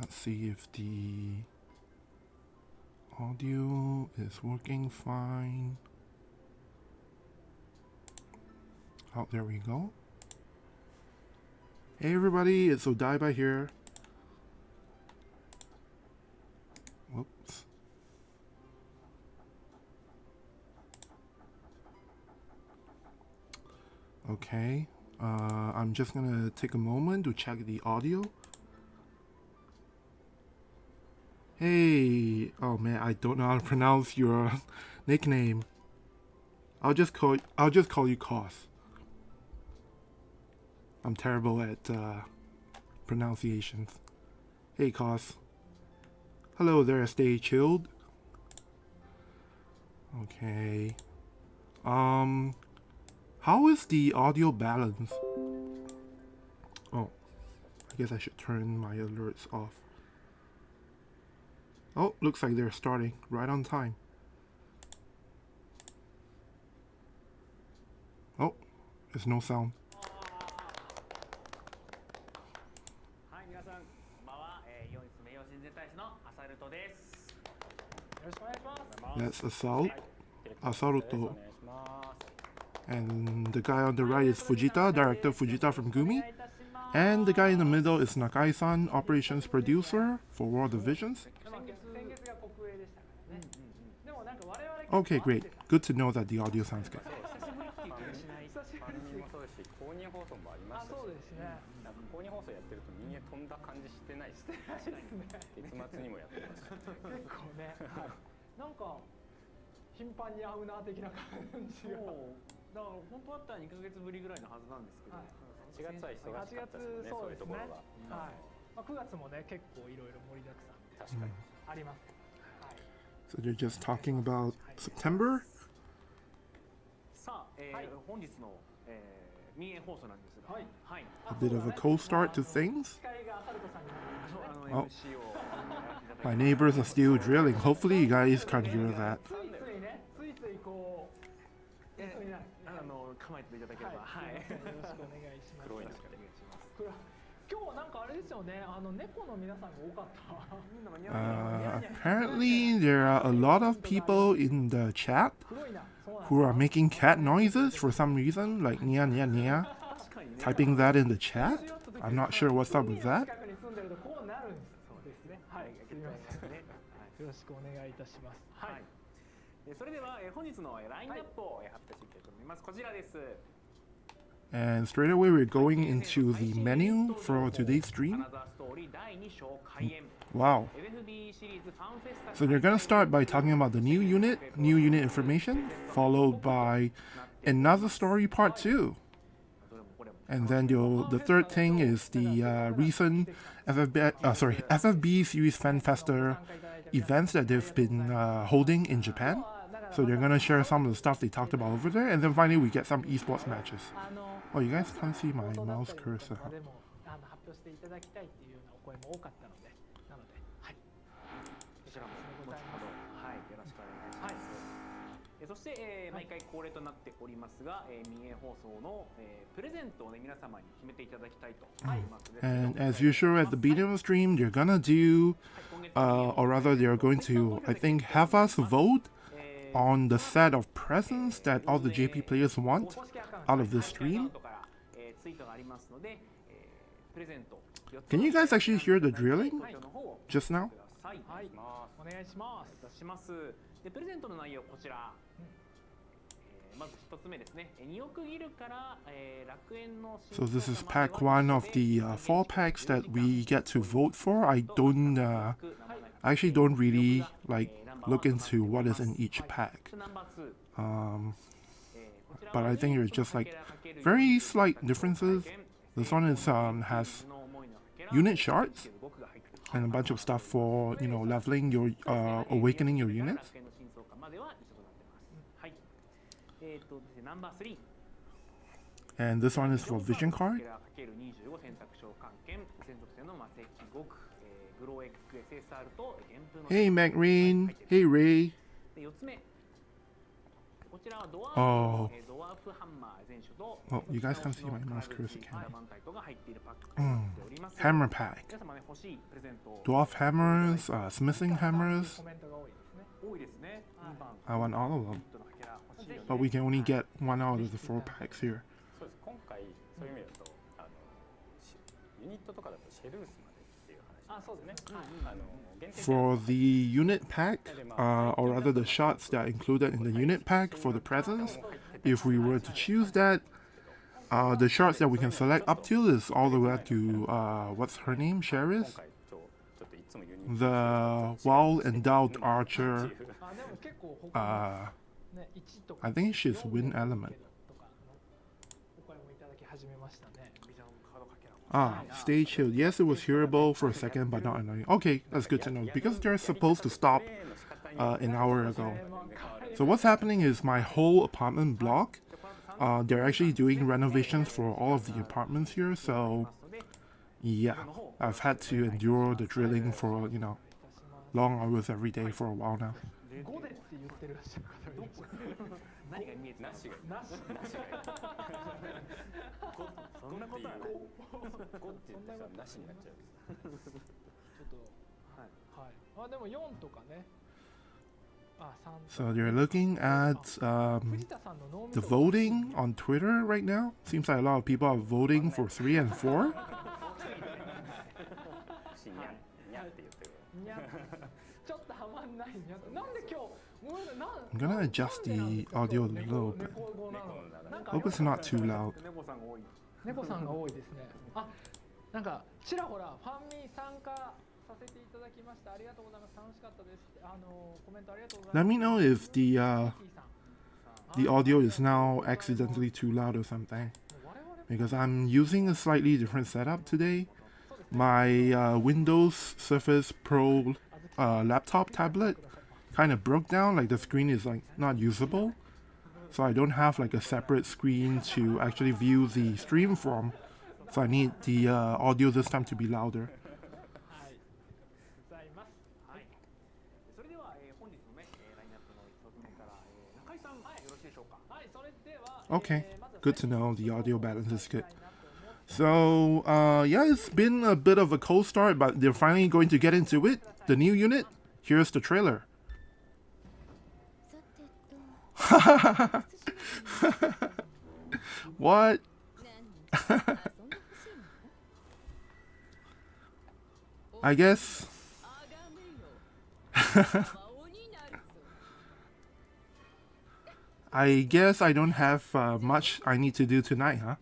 Let's see if the audio is working fine. Oh, there we go. Hey everybody, it's Odaiba here. Whoops. Okay, I'm just gonna take a moment to check the audio. Hey, oh man, I don't know how to pronounce your nickname. I'll just call you Koth. I'm terrible at pronunciations. Hey Koth. Hello there, stay chilled. Okay. How is the audio balance? Oh, I guess I should turn my alerts off. Oh, looks like they're starting right on time. Oh, there's no sound. That's Asaruto. And the guy on the right is Fujita, director Fujita from Gumi. And the guy in the middle is Nakai-san, operations producer for World of Visions. Okay, great. Good to know that the audio sounds good. So they're just talking about September. A bit of a cold start to things. Oh, my neighbors are still drilling. Hopefully you guys can't hear that. Apparently there are a lot of people in the chat who are making cat noises for some reason, like nia nia nia, typing that in the chat. I'm not sure what's up with that. And straight away we're going into the menu for today's stream. Wow. So they're gonna start by talking about the new unit information, followed by another story part 2. And then the third thing is the recent FFBE Series Fan Festa events that they've been holding in Japan. So they're gonna share some of the stuff they talked about over there, and then finally we get some esports matches. Oh, you guys can't see my mouse cursor. And as usual at the beginning of the stream, they're gonna do, or rather they're going to, I think, have us vote on the set of presents that all the JP players want out of this stream. Can you guys actually hear the drilling just now? So this is pack 1 of the 4 packs that we get to vote for. I actually don't really look into what is in each pack. But I think there's just very slight differences. This one is has unit shards and a bunch of stuff for leveling your awakening your units. And this one is for vision card. Hey Mac Rain, hey Ray. Oh. Oh, you guys can't see my mouse cursor, can you? Hammer pack. Dwarf hammers, smithing hammers. I want all of them. But we can only get one out of the 4 packs here. For the unit pack, or rather the shots that are included in the unit pack for the presents, if we were to choose that, the shots that we can select up to is all the way up to, what's her name, Sheris? The well-endowed archer, I think she's wind element. Stage shield. Yes, it was hearable for a second, but not annoying. Okay, that's good to know, because they're supposed to stop an hour ago. So what's happening is my whole apartment block, they're actually doing renovations for all of the apartments here, so yeah, I've had to endure the drilling for, you know, long hours every day for a while now. So you're looking at the voting on Twitter right now. Seems like a lot of people are voting for 3 and 4. I'm gonna adjust the audio a little bit. Hope it's not too loud. Let me know if the audio is now accidentally too loud or something, because I'm using a slightly different setup today. My Windows Surface Pro laptop tablet kind of broke down, like the screen is like not usable, so I don't have like a separate screen to actually view the stream from, so I need the audio this time to be louder. Okay, good to know the audio balance is good. So, yeah, it's been a bit of a cold start, but they're finally going to get into it. The new unit, here's the trailer. What? I guess... I guess I don't have much I need to do tonight, huh?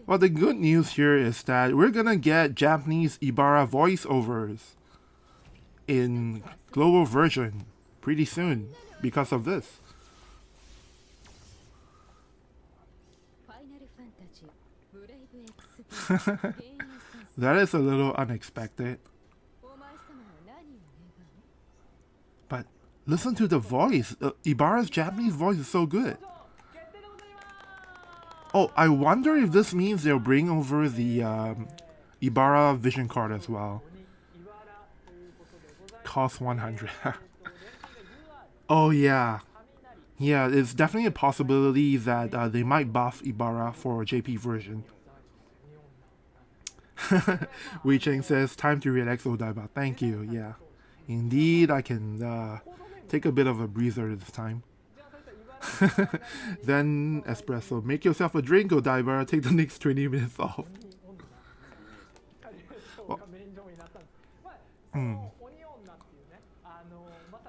Well, the good news here is that we're gonna get Japanese Ibarra voiceovers in global version pretty soon because of this. That is a little unexpected. But listen to the voice. Ibarra's Japanese voice is so good. Oh, I wonder if this means they'll bring over the Ibarra vision card as well. Cost 100. Oh yeah. Yeah, it's definitely a possibility that they might buff Ibarra for JP version. Wei Cheng says, time to relax, Odaiba. Thank you, yeah. Indeed, I can take a bit of a breather this time. Then espresso. Make yourself a drink, Odaiba. Take the next 20 minutes off. Well,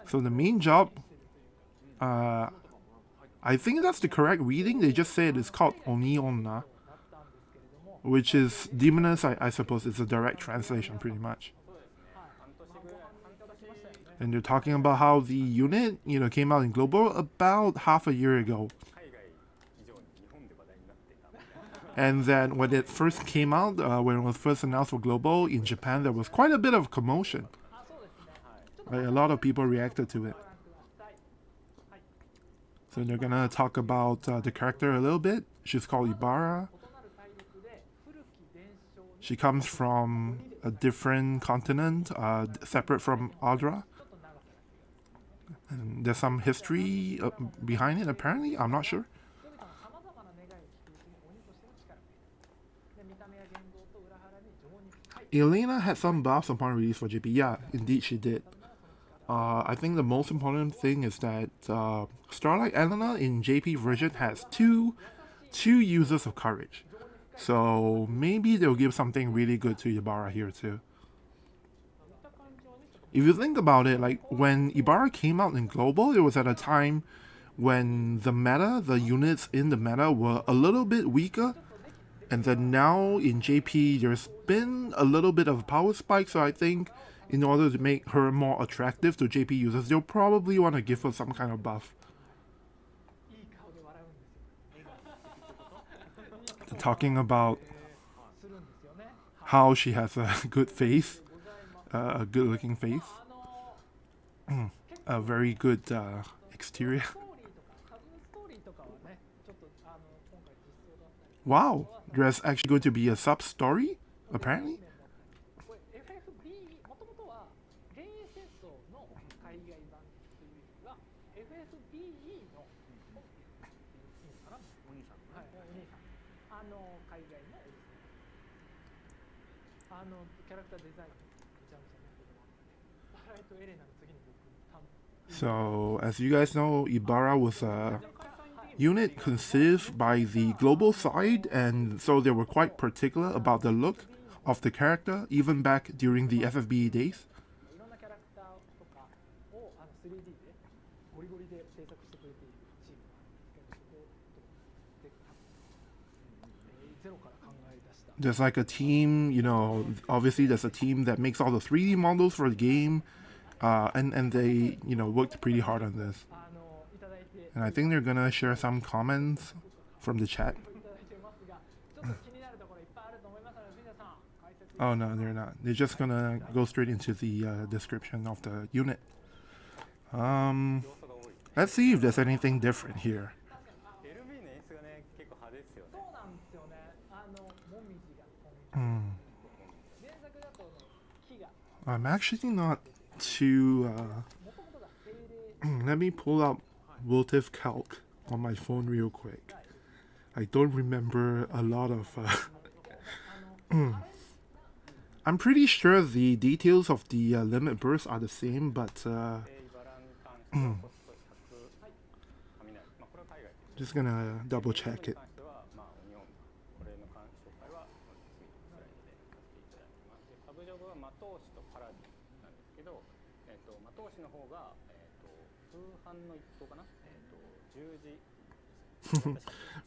so the main job, I think that's the correct reading. They just said it's called Onionna, which is demoness. I suppose it's a direct translation, pretty much. And they're talking about how the unit, you know, came out in global about half a year ago. And then when it first came out, when it was first announced for global in Japan, there was quite a bit of commotion. Like, a lot of people reacted to it. So they're gonna talk about the character a little bit. She's called Ibarra. She comes from a different continent, separate from Adelard. And there's some history behind it, apparently. I'm not sure. Elena had some buffs upon release for JP. Yeah, indeed she did. I think the most important thing is that Starlight Elena in JP version has two users of courage. So maybe they'll give something really good to Ibarra here too. If you think about it, like when Ibarra came out in Global, it was at a time when the meta, the units in the meta were a little bit weaker. And then now in JP, there's been a little bit of a power spike, so I think in order to make her more attractive to JP users, they'll probably want to give her some kind of buff. Talking about how she has a good face, a good looking face, a very good exterior. Wow, there's actually going to be a sub story, apparently. So, as you guys know, Ibarra was a unit conceived by the global side, and so they were quite particular about the look of the character, even back during the FFBE days. There's like a team, you know, obviously there's a team that makes all the 3D models for the game, and they, you know, worked pretty hard on this. And I think they're gonna share some comments from the chat. Oh no, they're not. They're just gonna go straight into the description of the unit. Let's see if there's anything different here. I'm actually not too... let me pull up Votive Calc on my phone real quick. I don't remember a lot of... I'm pretty sure the details of the limit bursts are the same, but... just gonna double check it.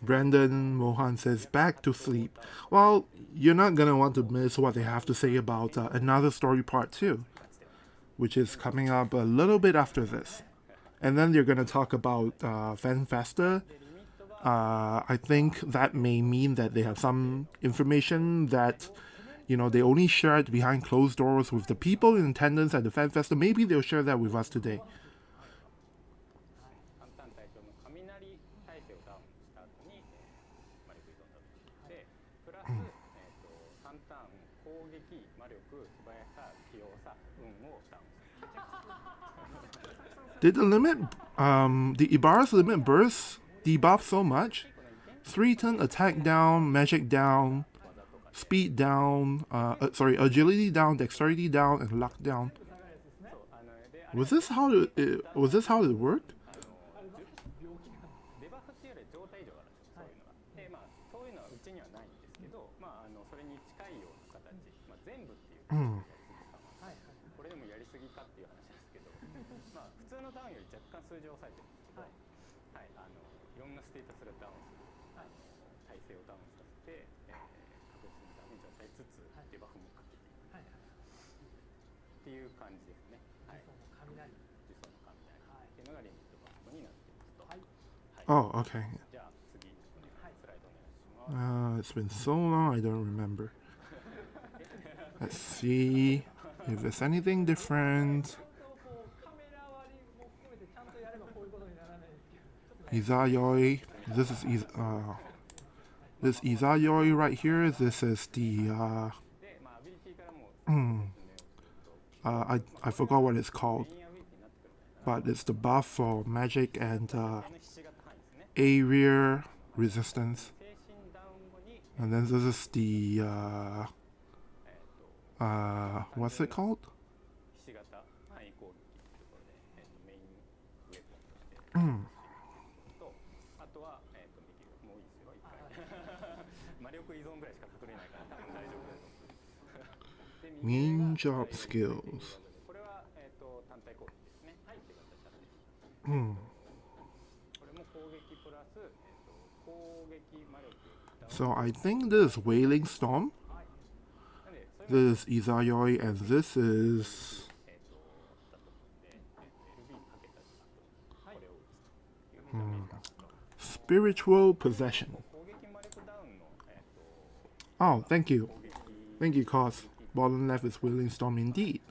Brandon Mohan says, back to sleep. Well, you're not gonna want to miss what they have to say about another story part 2, which is coming up a little bit after this. And then they're gonna talk about Fan Festa. I think that may mean that they have some information that, you know, they only shared behind closed doors with the people in attendance at the Fan Festa. Maybe they'll share that with us today. Did the limit, the Ibarra's limit burst debuff so much? 3-turn attack down, magic down, speed down, agility down, dexterity down, and luck down. Was this how it worked? Oh, okay. It's been so long, I don't remember. Let's see if there's anything different. Izayoi. This is Izayoi right here. This is the I forgot what it's called, but it's the buff for magic and area resistance. And then this is the what's it called? Main job skills. So I think this is Wailing Storm, this is Izayoi, and this is Spiritual Possession. Oh, thank you. Thank you, cause bottom left is Wailing Storm indeed.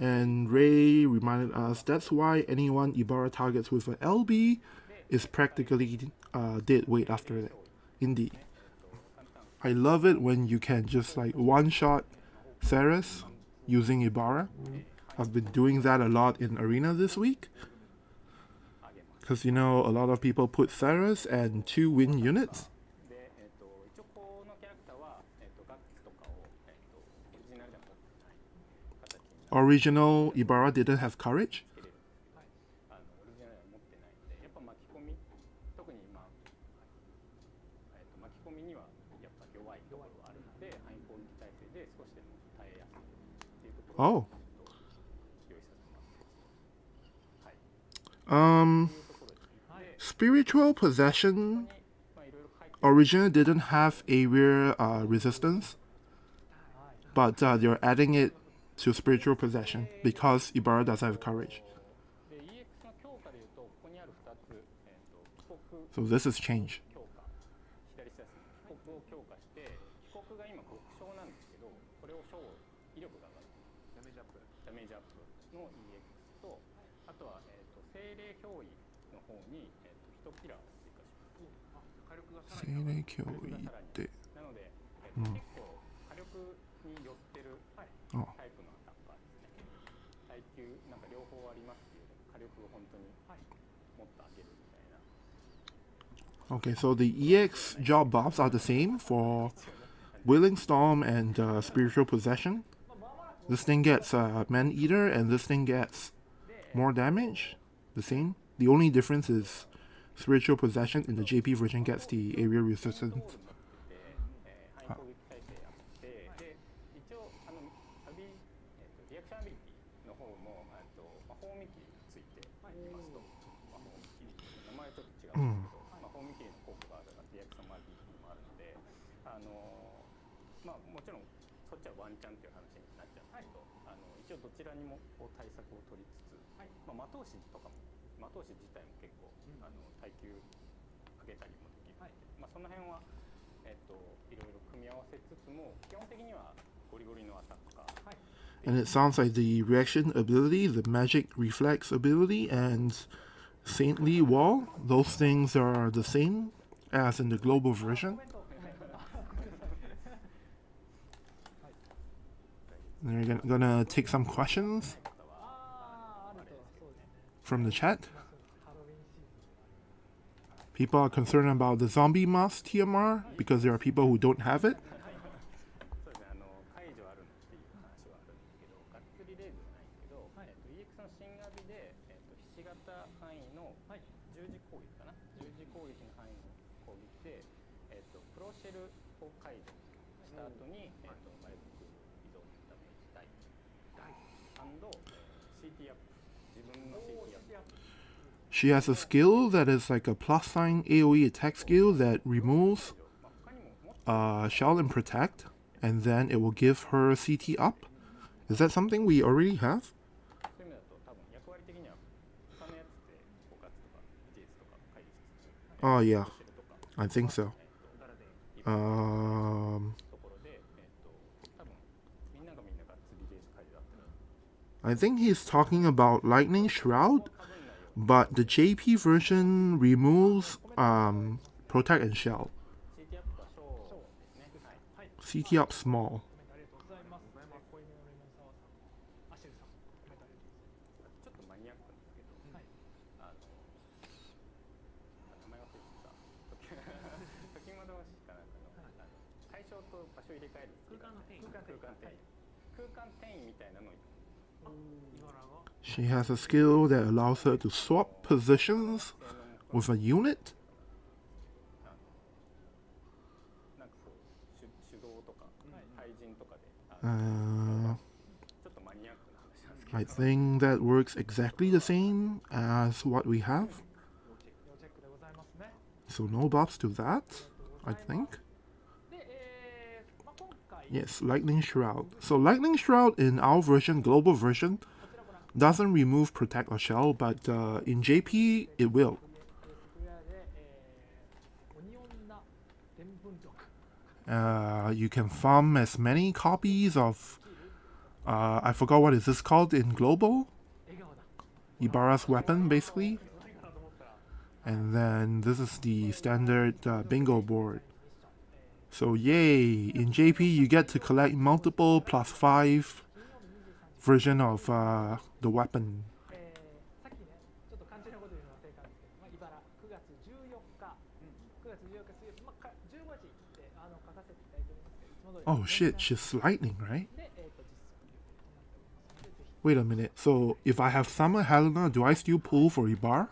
And Ray reminded us that's why anyone Ibarra targets with an LB is practically dead weight after that. Indeed. I love it when you can just like one-shot Ceres using Ibarra. I've been doing that a lot in Arena this week. Because you know, a lot of people put Ceres and 2 win units. Original Ibarra didn't have courage. Oh. Spiritual Possession originally didn't have area resistance, but they're adding it to Spiritual Possession because Ibarra doesn't have courage. So this is change. Oh. Okay, so the EX job buffs are the same for Wailing Storm and Spiritual Possession. This thing gets Man Eater and this thing gets more damage. The same. The only difference is Spiritual Possession in the JP version gets the area resistance. And it sounds like the reaction ability, the magic reflex ability, and Saintly Wall, those things are the same as in the global version. They're gonna take some questions from the chat. People are concerned about the zombie mask TMR because there are people who don't have it. She has a skill that is like a plus sign AoE attack skill that removes Shell and Protect, and then it will give her CT up. Is that something we already have? Oh yeah, I think so. I think he's talking about Lightning Shroud, but the JP version removes Protect and Shell. CT up small. She has a skill that allows her to swap positions with a unit. I think that works exactly the same as what we have. So no buffs to that, I think. Yes, Lightning Shroud. So Lightning Shroud in our version, global version, doesn't remove Protect or Shell, but in JP it will. You can farm as many copies of I forgot what is this called in global? Ibarra's weapon, basically. And then this is the standard bingo board. So yay, in JP you get to collect multiple +5 version of the weapon. Oh shit, she's lightning, right? Wait a minute, so if I have Summer Helena, do I still pull for Ibarra?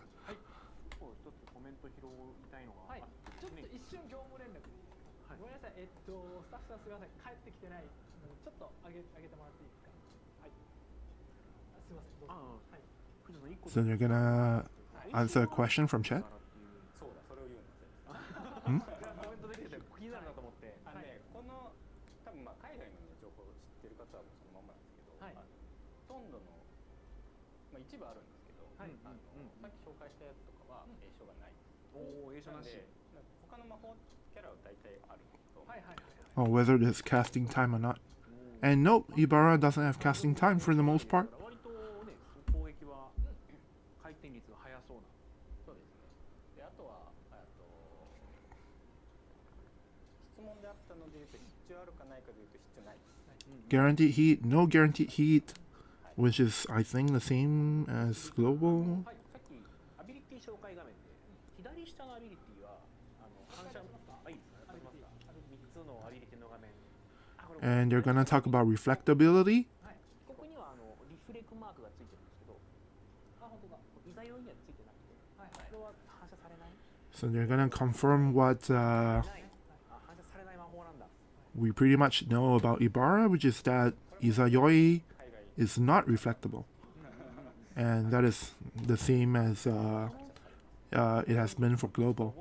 So you're gonna answer a question from chat? Hmm? Oh, whether there's casting time or not. And nope, Ibarra doesn't have casting time for the most part. Guaranteed heat, no guaranteed heat, which is I think the same as global. And they're gonna talk about reflectability. So they're gonna confirm what we pretty much know about Ibarra, which is that Izayoi is not reflectable. And that is the same as it has been for global.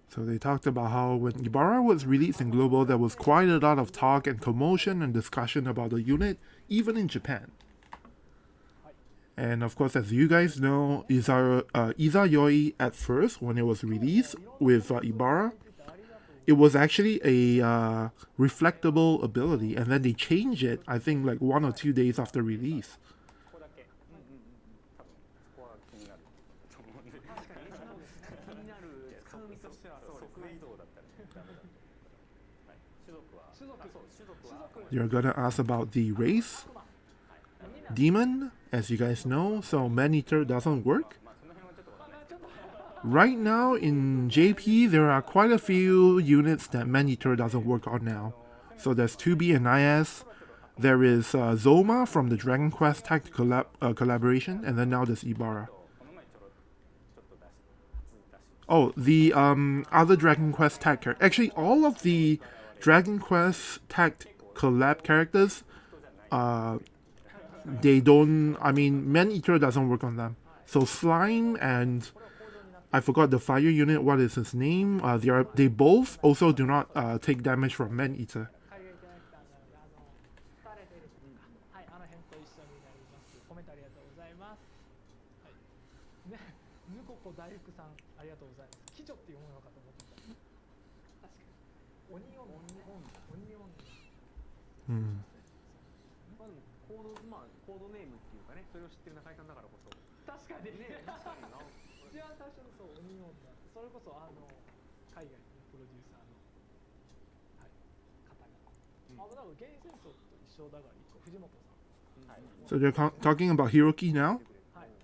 So they talked about how when Ibarra was released in global, there was quite a lot of talk and commotion and discussion about the unit, even in Japan. And of course, as you guys know, Izayoi at first, when it was released with Ibarra, it was actually a reflectable ability, and then they changed it, I think like 1 or 2 days after release. You're gonna ask about the race demon, as you guys know, so Man-Eater doesn't work. Right now in JP, there are quite a few units that Man-Eater doesn't work on now. So there's 2B and IS. There is Zoma from the Dragon Quest Tag collaboration, and then now there's Ibarra. Oh, the other Dragon Quest Tag character. Actually, all of the Dragon Quest Tag collab characters, they don't, I mean, Man-Eater doesn't work on them. So Slime and I forgot the fire unit, what is his name? They both also do not take damage from Man-Eater. Hmm. So they're talking about Hiroki now?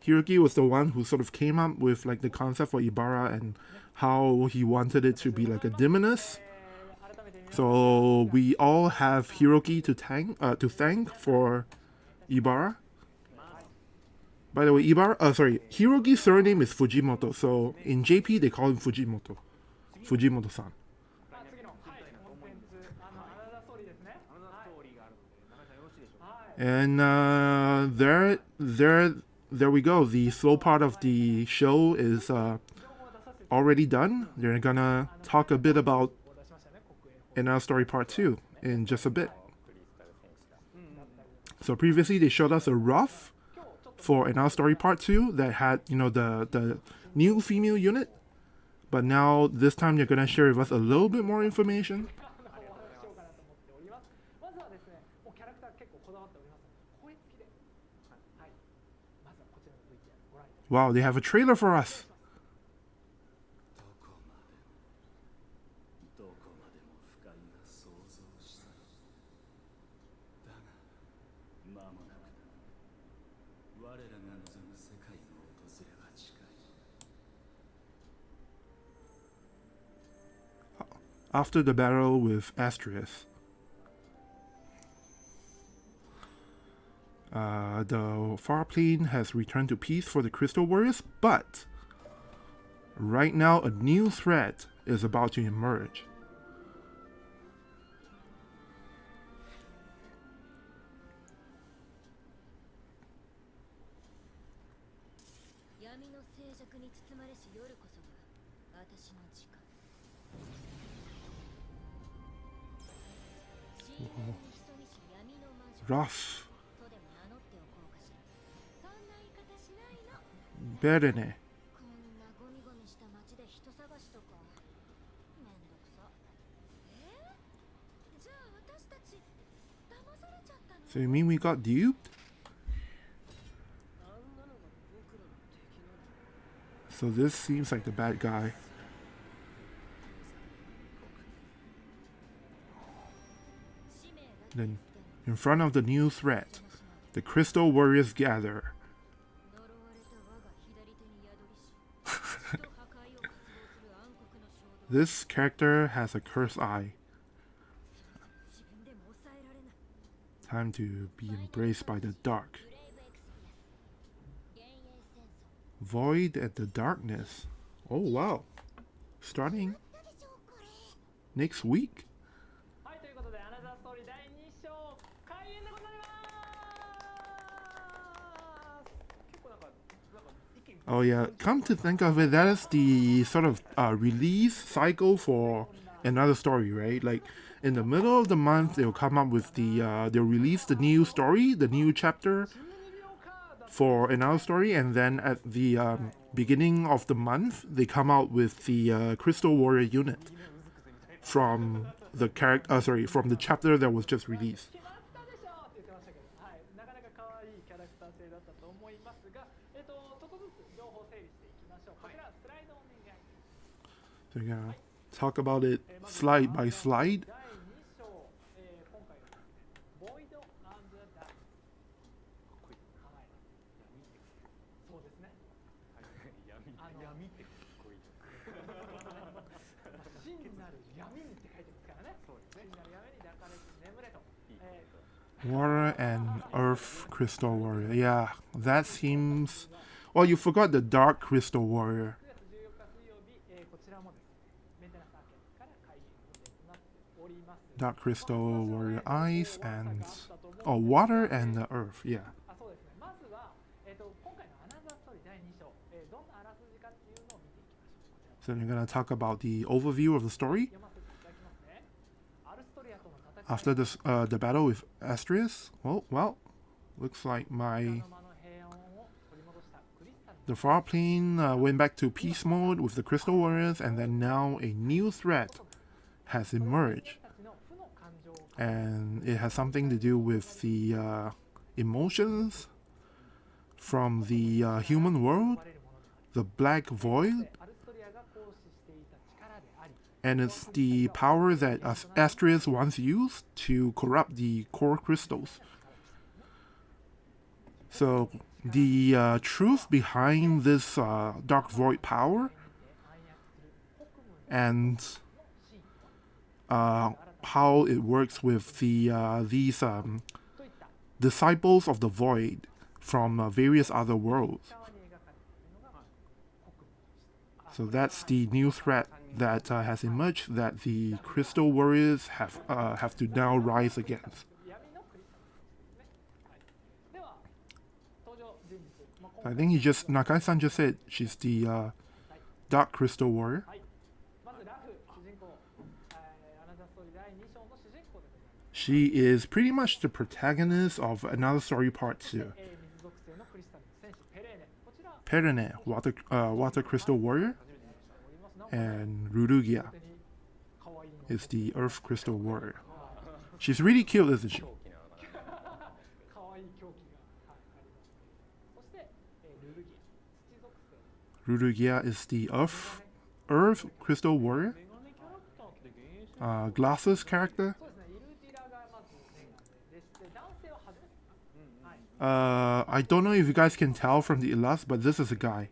Hiroki was the one who sort of came up with like the concept for Ibarra and how he wanted it to be like a demoness. So we all have Hiroki to thank for Ibarra. By the way, Hiroki's surname is Fujimoto. So in JP they call him Fujimoto. Fujimoto-san. And there we go. The slow part of the show is already done. They're gonna talk a bit about Another Story Part 2 in just a bit. So previously they showed us a rough for Another Story Part 2 that had, you know, the new female unit. But now this time they're gonna share with us a little bit more information. Wow, they have a trailer for us. After the battle with Astrius, the far plane has returned to peace for the Crystal Warriors, but right now a new threat is about to emerge. Rough. Berene. So you mean we got duped? So this seems like the bad guy. Then, in front of the new threat, the Crystal Warriors gather. This character has a cursed eye. Time to be embraced by the dark. Void at the darkness. Oh wow. Starting next week. Oh yeah, come to think of it, that is the sort of release cycle for Another Story, right? Like in the middle of the month, they'll come up with they'll release the new story, the new chapter for Another Story, and then at the beginning of the month, they come out with the Crystal Warrior unit from the from the chapter that was just released. So we're gonna talk about it slide by slide. Water and Earth Crystal Warrior. Yeah, that seems... Well, you forgot the Dark Crystal Warrior. Dark Crystal Warrior Ice and... Oh, Water and the Earth, yeah. So we're gonna talk about the overview of the story. After this, the battle with Astrius, well, looks like the far plane went back to peace mode with the Crystal Warriors, and then now a new threat has emerged, and it has something to do with the emotions from the human world, the black void, and it's the power that Astrius once used to corrupt the core crystals. So the truth behind this dark void power and how it works with these disciples of the void from various other worlds. So that's the new threat that has emerged that the Crystal Warriors have to now rise against. I think Nakai-san just said she's the Dark Crystal Warrior. She is pretty much the protagonist of another story part 2. Perene, Water Crystal Warrior, and Rurugia is the Earth Crystal Warrior. She's really cute, isn't she? Rurugia is the Earth Crystal Warrior. Glasses character. I don't know if you guys can tell from the illust, but this is a guy.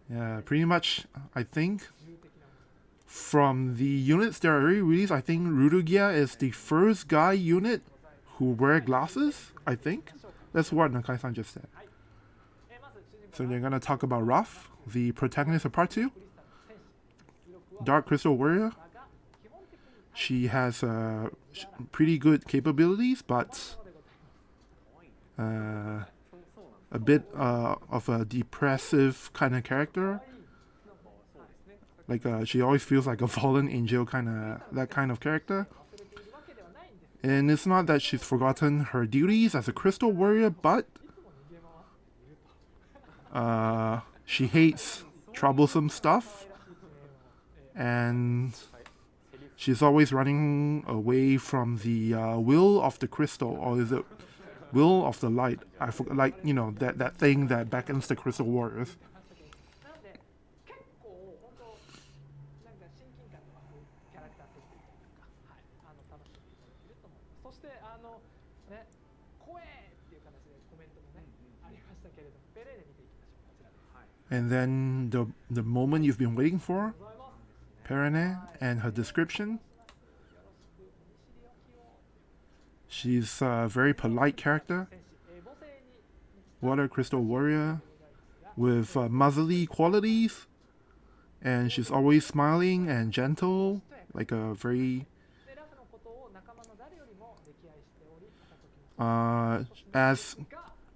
Yeah, pretty much, I think, from the units that are already released, I think Rurugia is the first guy unit who wear glasses, I think. That's what Nakai-san just said. So they're gonna talk about Ruff, the protagonist of part 2. Dark Crystal Warrior. She has pretty good capabilities, but a bit of a depressive kind of character. Like she always feels like a fallen angel that kind of character. And it's not that she's forgotten her duties as a Crystal Warrior, but she hates troublesome stuff, and she's always running away from the will of the crystal, or is it will of the light? I forgot, like, you know, that thing that beckons the Crystal Warriors. And then the moment you've been waiting for, Perene and her description. She's a very polite character. Water Crystal Warrior with motherly qualities. And she's always smiling and gentle, like a very... as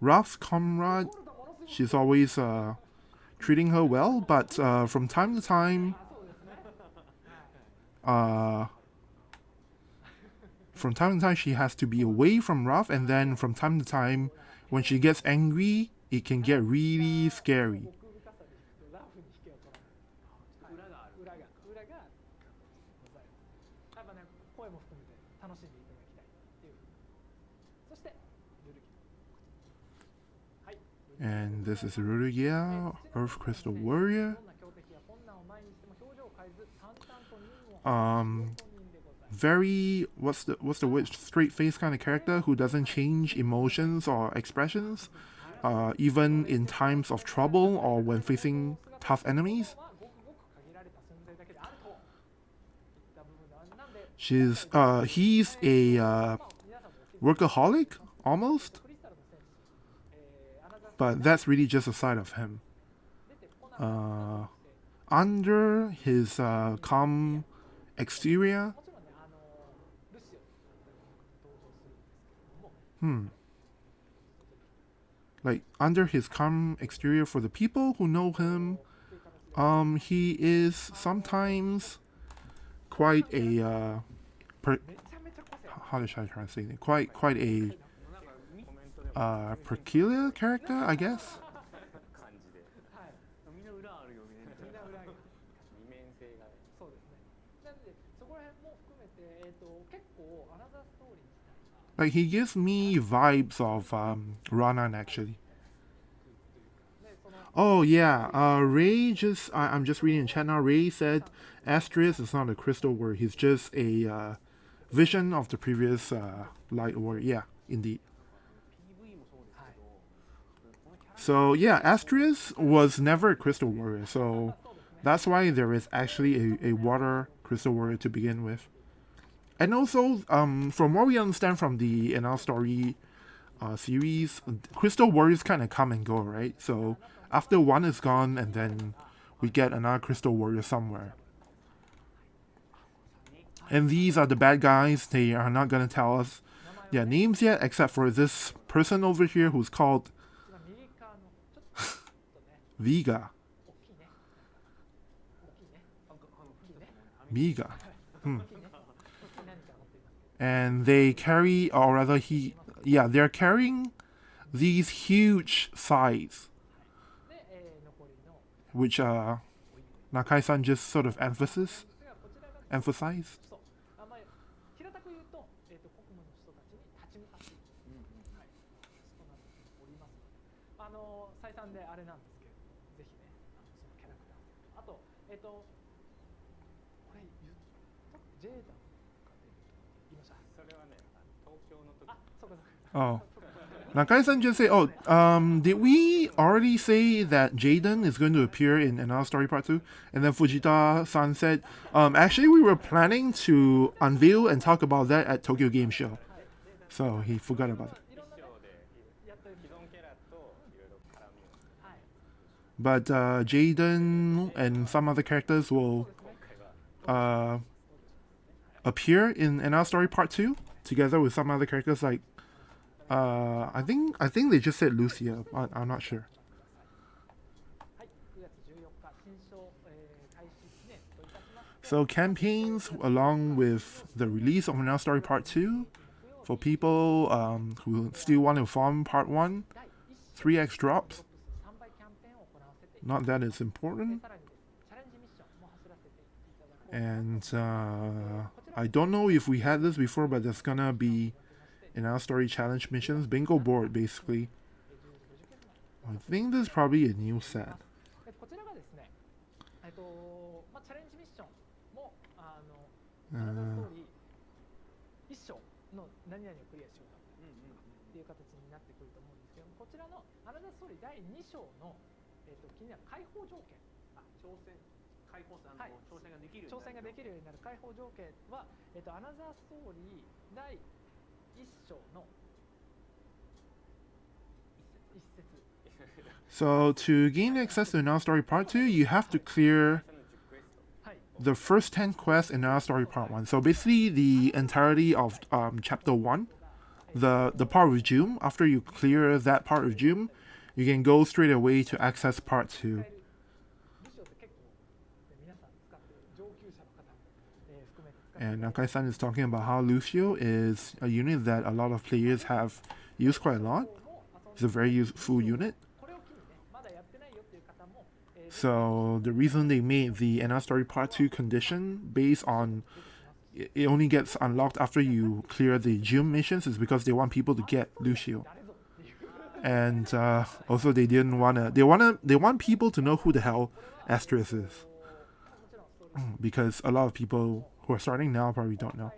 Ruff's comrade, she's always treating her well, but from time to time, she has to be away from Ruff, and then from time to time, when she gets angry, it can get really scary. And this is Rurugia, Earth Crystal Warrior. Very what's the word? Straight face kind of character who doesn't change emotions or expressions, even in times of trouble or when facing tough enemies. He's a workaholic almost. But that's really just a side of him. Under his calm exterior, like under his calm exterior for the people who know him, he is sometimes quite a how should I translate it? Quite a peculiar character, I guess. Like, he gives me vibes of Ranan, actually. Oh yeah, I'm just reading in chat now. Ray said Asterisk is not a crystal word. He's just a vision of the previous light word. Yeah, indeed. So yeah, Asterisk was never a crystal warrior. So that's why there is actually a water crystal warrior to begin with. And also, from what we understand from the NL story series, crystal warriors kind of come and go, right? So after one is gone, and then we get another crystal warrior somewhere. And these are the bad guys. They are not gonna tell us their names yet, except for this person over here who's called Viga. Miga. And they carry, or rather they're carrying these huge scythes, which Nakai-san just sort of emphasized. Oh. Nakai-san just say, did we already say that Jaden is going to appear in another story part 2? And then Fujita-san said, actually we were planning to unveil and talk about that at Tokyo Game Show. So he forgot about it. But Jaden and some other characters will appear in another story part 2 together with some other characters like I think they just said Lucia. I'm not sure. So campaigns along with the release of Now Story Part 2 for people who still want to farm Part 1, 3x drops. Not that it's important. And I don't know if we had this before, but there's gonna be in our story challenge missions, bingo board basically. I think this is probably a new set. So to gain access to Now Story Part 2, you have to clear the first 10 quests in Now Story Part 1. So basically the entirety of Chapter 1, the part with June. After you clear that part with June, you can go straight away to access Part 2. And Nakai-san is talking about how Lucio is a unit that a lot of players have used quite a lot. It's a very useful unit. So the reason they made the NR Story Part 2 condition based on it only gets unlocked after you clear the gym missions is because they want people to get Lucio. And also they didn't wanna they want people to know who the hell Asterisk is. Because a lot of people who are starting now probably don't know.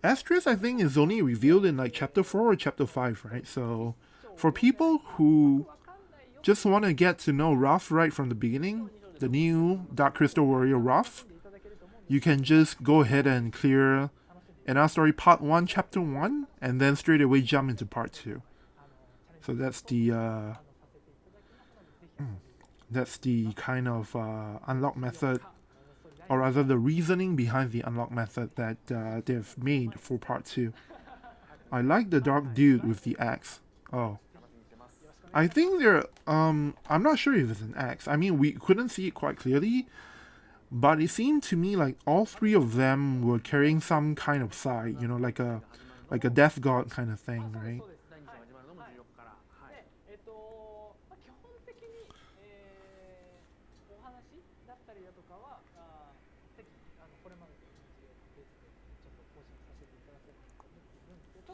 Asterisk, I think, is only revealed in like chapter 4 or chapter 5, right? So for people who just want to get to know Ruff right from the beginning, the new Dark Crystal Warrior Ruff, you can just go ahead and clear NR Story Part 1, Chapter 1, and then straight away jump into Part 2. So that's the kind of unlock method, or rather the reasoning behind the unlock method that they've made for Part 2. I like the dark dude with the axe. Oh. I think they're, I'm not sure if it's an axe. I mean, we couldn't see it quite clearly, but it seemed to me like all three of them were carrying some kind of scythe, you know, like a like a death god kind of thing, right?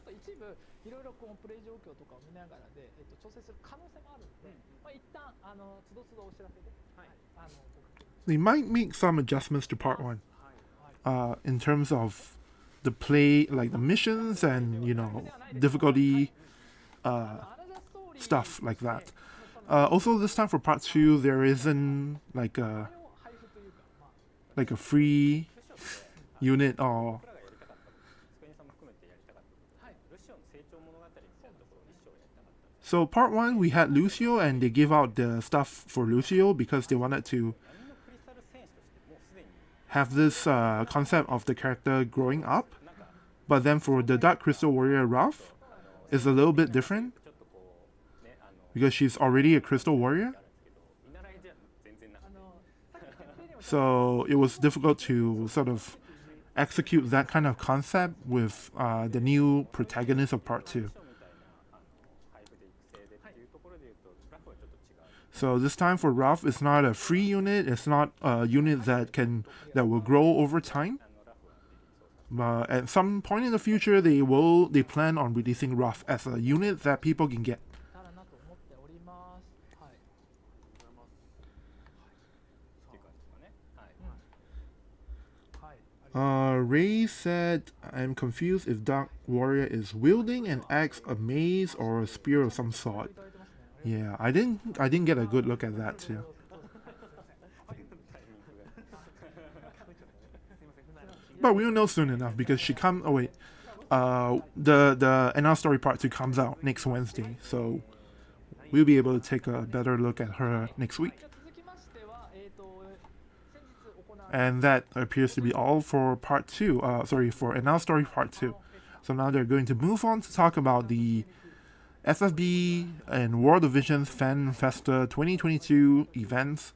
一部いろいろこうプレイ状況とかを見ながらで、調整する可能性もあるので、一旦つどつどお知らせで、They might make some adjustments to part one, in terms of the play, like the missions and difficulty, stuff like that. Also, this time for part two, there isn't like a free unit or. So part one, we had Lucio, and they gave out the stuff for Lucio because they wanted to have this concept of the character growing up. But then for the Dark Crystal Warrior Ralph, it's a little bit different because she's already a Crystal Warrior. So it was difficult to sort of execute that kind of concept with the new protagonist of part two. So this time for Ralph, it's not a free unit. It's not a unit that will grow over time. At some point in the future, they plan on releasing Ralph as a unit that people can get. Ray said, "I'm confused if Dark Warrior is wielding an axe, a mace, or a spear of some sort." Yeah, I didn't get a good look at that too. But we'll know soon enough because she comes. Oh wait, the NR story part 2 comes out next Wednesday, so we'll be able to take a better look at her next week. And that appears to be all for part 2. For NR story part 2. So now they're going to move on to talk about the FFBE and World Division's Fan Festa 2022 events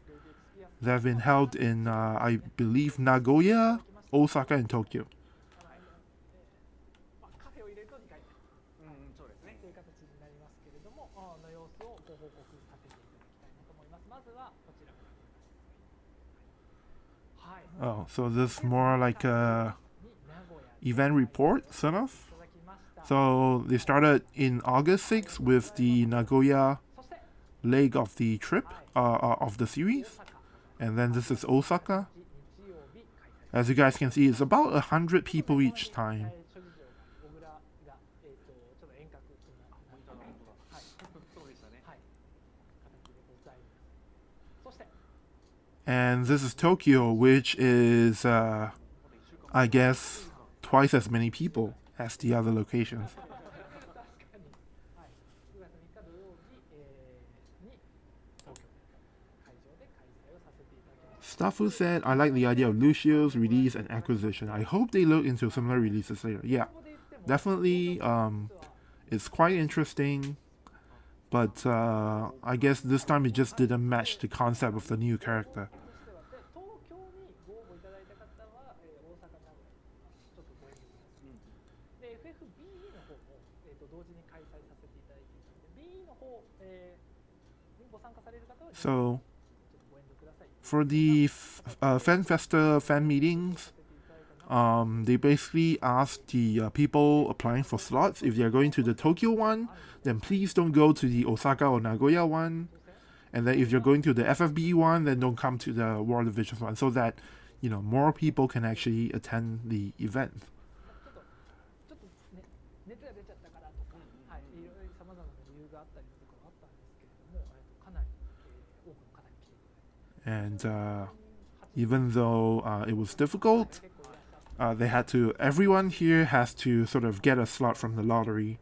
that have been held in, I believe, Nagoya, Osaka, and Tokyo. Oh, so this is more like a event report, sort of. So they started in August 6th with the Nagoya leg of the trip, of the series. And then this is Osaka. As you guys can see, it's about 100 people each time. And this is Tokyo, which is, I guess, twice as many people as the other locations. Stafu said, "I like the idea of Lucio's release and acquisition. I hope they look into similar releases later." Yeah, definitely. It's quite interesting, but I guess this time it just didn't match the concept of the new character. So, for the Fan Festa fan meetings, they basically asked the people applying for slots, if they're going to the Tokyo one, then please don't go to the Osaka or Nagoya one. And then if you're going to the FFBE one, then don't come to the World Division one, so that more people can actually attend the event. And even though it was difficult, everyone here has to sort of get a slot from the lottery.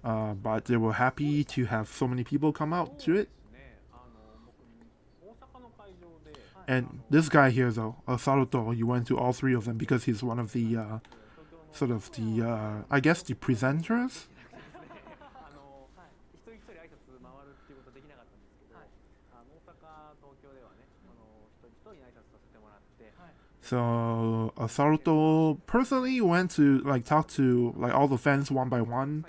But they were happy to have so many people come out to it. And this guy here, though, Saruto, you went to all three of them because he's one of the, I guess, the presenters. So Saruto personally went to like talk to like all the fans one by one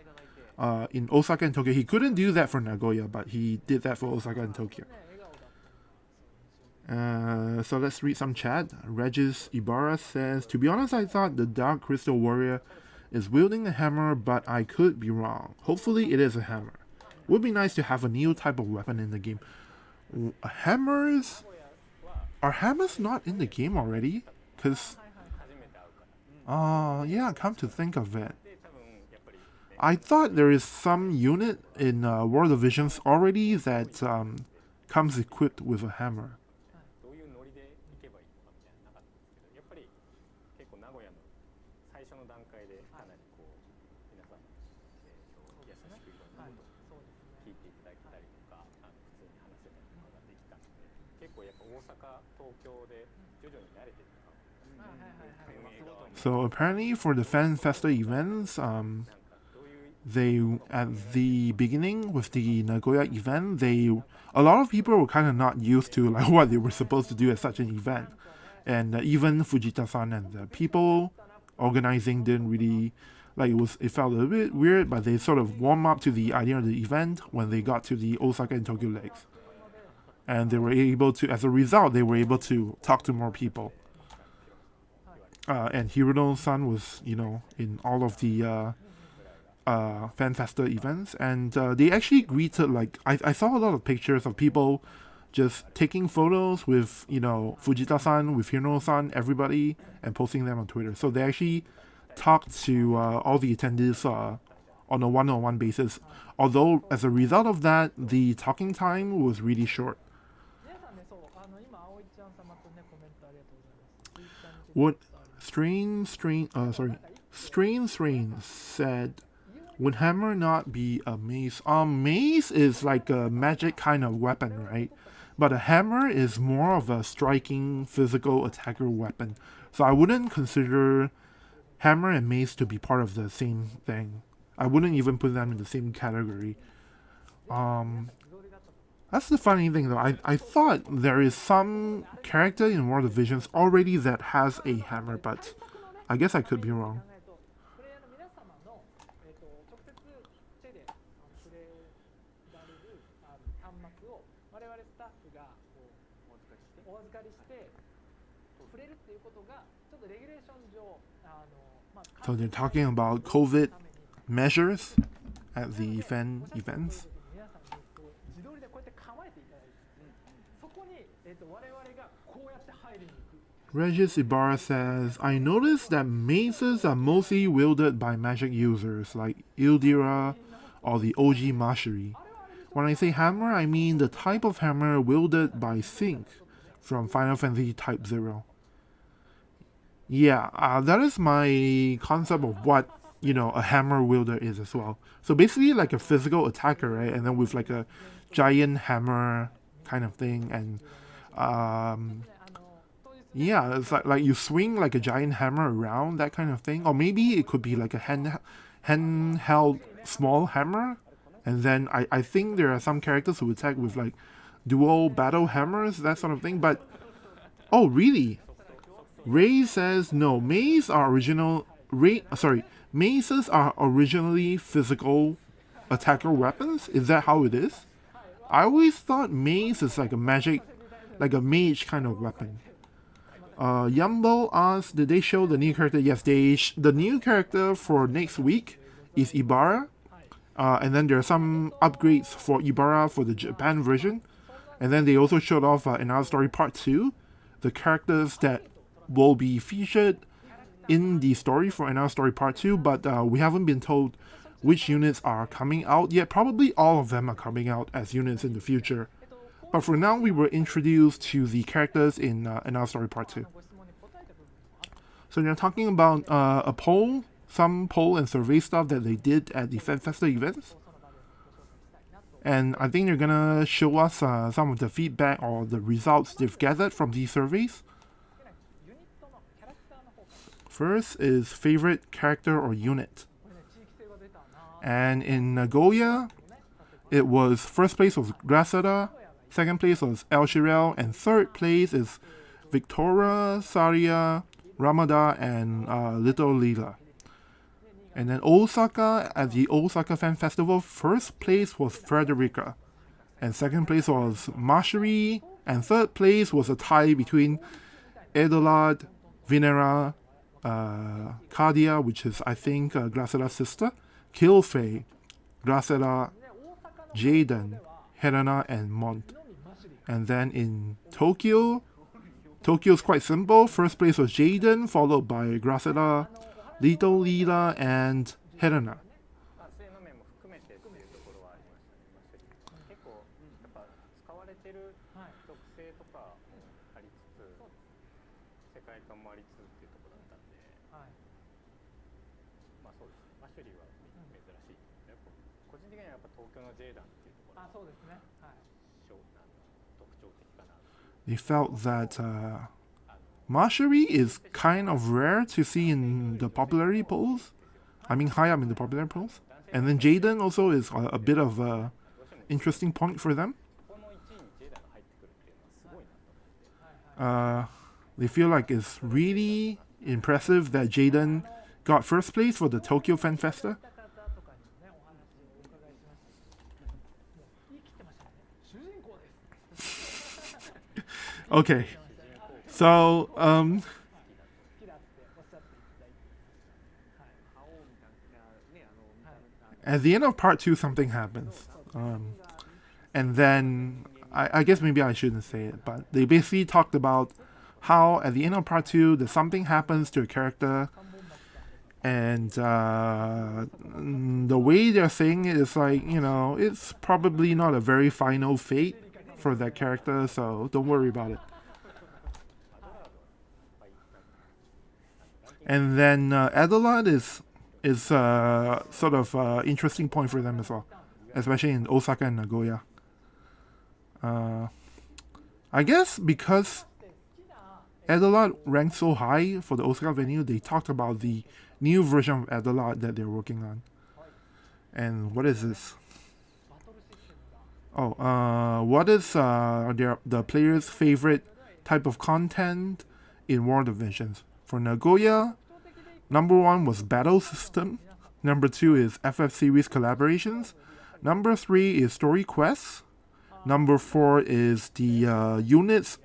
in Osaka and Tokyo. He couldn't do that for Nagoya, but he did that for Osaka and Tokyo. So let's read some chat. Regis Ibarra says, to be honest, I thought the Dark Crystal Warrior is wielding a hammer, but I could be wrong. Hopefully it is a hammer. Would be nice to have a new type of weapon in the game. Hammers? Are hammers not in the game already? Because, yeah, come to think of it. I thought there is some unit in World of Visions already that comes equipped with a hammer. So apparently for the Fan Festa events, they at the beginning with the Nagoya event, a lot of people were kind of not used to like what they were supposed to do at such an event, and even Fujita-san and the people organizing didn't really like it felt a little bit weird, but they sort of warm up to the idea of the event when they got to the Osaka and Tokyo legs, and they were able to, as a result, they were able to talk to more people. And Hirono-san was, in all of the Fan Festa events, and they actually greeted, like, I saw a lot of pictures of people just taking photos with, Fujita-san, with Hirono-san, everybody, and posting them on Twitter. So they actually talked to all the attendees on a one-on-one basis, although as a result of that, the talking time was really short. What Strain said, would hammer not be a mace? Mace is like a magic kind of weapon, right? But a hammer is more of a striking physical attacker weapon. So I wouldn't consider hammer and mace to be part of the same thing. I wouldn't even put them in the same category. That's the funny thing though. I thought there is some character in World of Visions already that has a hammer, but I guess I could be wrong. So they're talking about COVID measures at the fan events. Regis Ibarra says, I noticed that maces are mostly wielded by magic users like Ildira or the OG Mashiri. When I say hammer, I mean the type of hammer wielded by Sync from Final Fantasy Type 0. Yeah, that is my concept of what, a hammer wielder is as well. So basically like a physical attacker, right? And then with like a giant hammer kind of thing. And yeah, it's like you swing like a giant hammer around, that kind of thing. Or maybe it could be like a handheld small hammer. And then I think there are some characters who attack with like dual battle hammers, that sort of thing. But, oh really? Ray says, no, maces are originally physical attacker weapons? Is that how it is? I always thought mace is like a mage kind of weapon. Yumbo asks, did they show the new character? Yes, the new character for next week is Ibarra. And then there are some upgrades for Ibarra for the Japan version. And then they also showed off Another Story Part 2, the characters that will be featured in the story for Another Story Part 2, but we haven't been told which units are coming out yet. Probably all of them are coming out as units in the future. But for now, we were introduced to the characters in Another Story Part 2. So they're talking about some poll and survey stuff that they did at the Fan Festa events. And I think they're gonna show us some of the feedback or the results they've gathered from these surveys. First is favorite character or unit. And in Nagoya, it was first place was Grasada, second place was El Shirel, and third place is Victoria, Saria, Ramada, and Little Lila. And then Osaka, at the Osaka Fan Festival, first place was Frederica. And second place was Mashiri. And third place was a tie between Adelard, Vinera, Cardia, which is, I think, Gracela's sister, Kilfei, Gracela, Jaden, Helena, and Mont. And then in Tokyo, Tokyo's quite simple. First place was Jaden, followed by Gracela, Little Lila, and Helena. 性の面も含めてっていうところはありましたね。結構やっぱ使われてる特性とかありつつ、世界観もありつつっていうところだったんで、まあそうですね。マシュリーは珍しい。やっぱ個人的にはやっぱ東京の J 団っていうところが特徴的かな。They felt that Mashiri is kind of rare to see in the popularity polls. I mean, high up in the popularity polls. And then Jaden also is a bit of a interesting point for them. They feel like it's really impressive that Jaden got first place for the Tokyo Fan Festa. Okay, so at the end of part 2, something happens, and then I guess maybe I shouldn't say it, but they basically talked about how at the end of part 2, that something happens to a character, and the way they're saying it is like, you know, it's probably not a very final fate for that character, so don't worry about it. And then Adelard is sort of interesting point for them as well, especially in Osaka and Nagoya. I guess because Adelard ranked so high for the Osaka venue, they talked about the new version of Adelard that they're working on. And what is this? Oh, what is the player's favorite type of content in World of Visions? For Nagoya, number 1 was battle system. Number 2 is FF series collaborations. Number 3 is story quests. Number 4 is the units,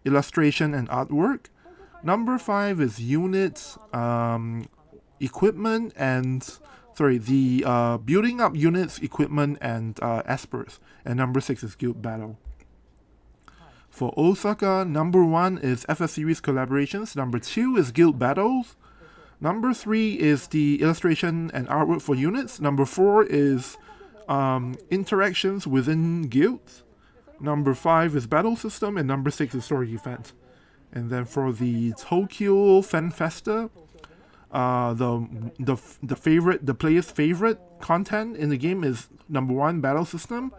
illustration and artwork. Number 5 is units, equipment and the building up units, equipment and Esports. And number 6 is guild battle. For Osaka, number 1 is FF series collaborations. Number 2 is guild battles. Number 3 is the illustration and artwork for units. Number 4 is interactions within guilds. Number 5 is battle system, and number 6 is story event. And then for the Tokyo Fan Festa, the player's favorite content in the game is number 1 battle system,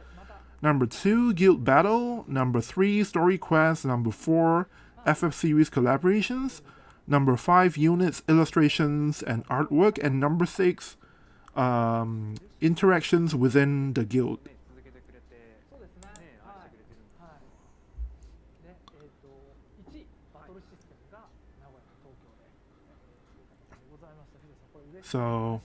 number 2 guild battle, number 3 story quest, number 4 FF series collaborations, number 5 units, illustrations and artwork, and number 6 interactions within the guild. So,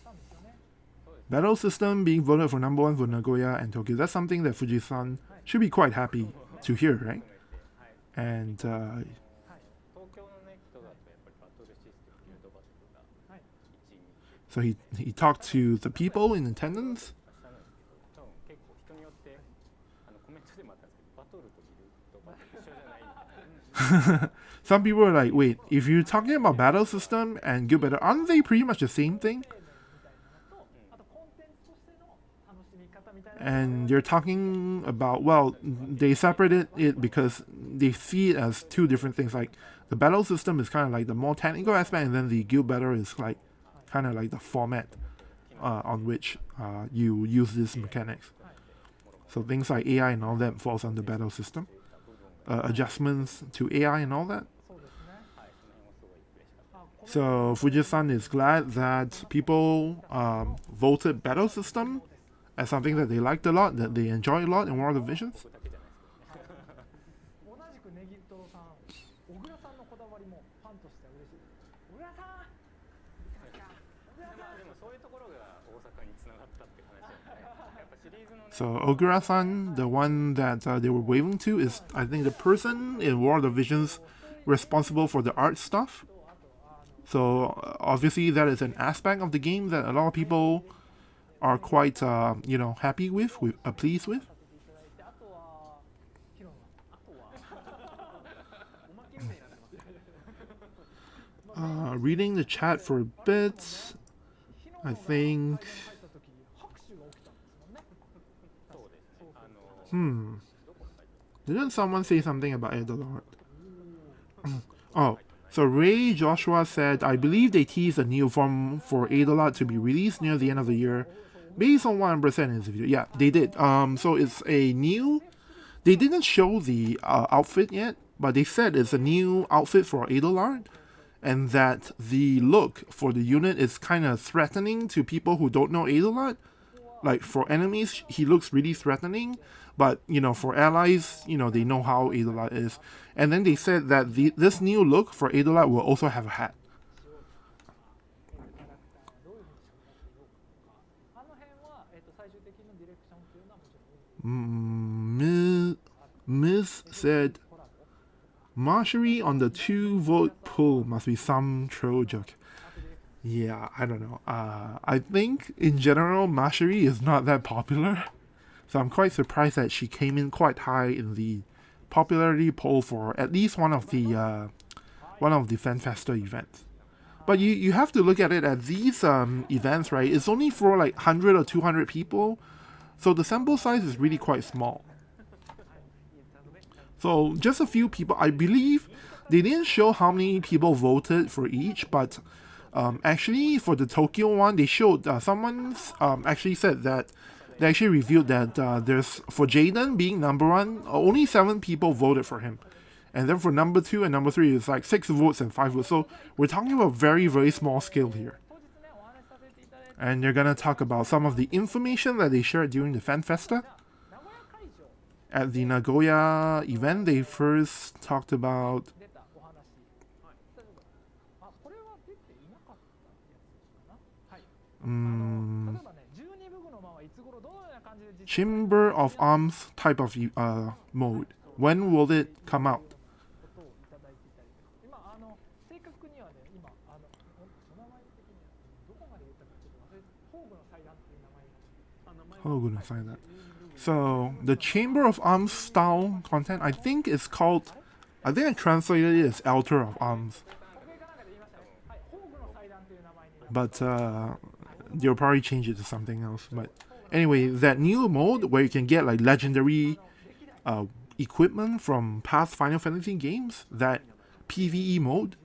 battle system being voted for number 1 for Nagoya and Tokyo. That's something that Fuji-san should be quite happy to hear, right? And so he talked to the people in attendance. Some people are like, wait, if you're talking about battle system and guild battle, aren't they pretty much the same thing? And you're talking about, well, they separated it because they see it as 2 different things. Like, the battle system is kind of like the more technical aspect, and then the guild battle is like kind of like the format on which you use these mechanics. So things like AI and all that falls under battle system. Adjustments to AI and all that. So Fuji-san is glad that people voted battle system as something that they liked a lot, that they enjoy a lot in World of Visions. So Ogura-san, the one that they were waving to, is I think the person in War of the Visions responsible for the art stuff. So obviously that is an aspect of the game that a lot of people are quite happy with, pleased with. Reading the chat for a bit, I think. Didn't someone say something about Adelard? Oh, so Ray Joshua said, I believe they teased a new form for Adelard to be released near the end of the year, based on 100% in this video. Yeah, they did. So it's a new. They didn't show the outfit yet, but they said it's a new outfit for Adelard, and that the look for the unit is kind of threatening to people who don't know Adelard. Like for enemies, he looks really threatening, but for allies, they know how Adelard is. And then they said that this new look for Adelard will also have a hat. Ms. said, Marjorie on the 2-vote poll must be some troll joke. Yeah, I don't know. I think in general Marjorie is not that popular, so I'm quite surprised that she came in quite high in the popularity poll for at least one of the Fan Festa events. But you have to look at it at these events, right? It's only for like 100 or 200 people, so the sample size is really quite small. So just a few people. I believe they didn't show how many people voted for each, but actually for the Tokyo one, they showed someone's actually said that they actually revealed that there's, for Jaden being number 1, only 7 people voted for him, and then for number 2 and number 3 it's like 6 votes and 5 votes. So we're talking about very, very small scale here. And they're gonna talk about some of the information that they shared during the Fan Festa. At the Nagoya event, they first talked about Chamber of Arms type of mode. When will it come out? Oh, gonna find that. So the Chamber of Arms style content, I think it's called, I think I translated it as Altar of Arms. But they'll probably change it to something else. But anyway, that new mode where you can get like legendary equipment from past Final Fantasy games, that PvE mode,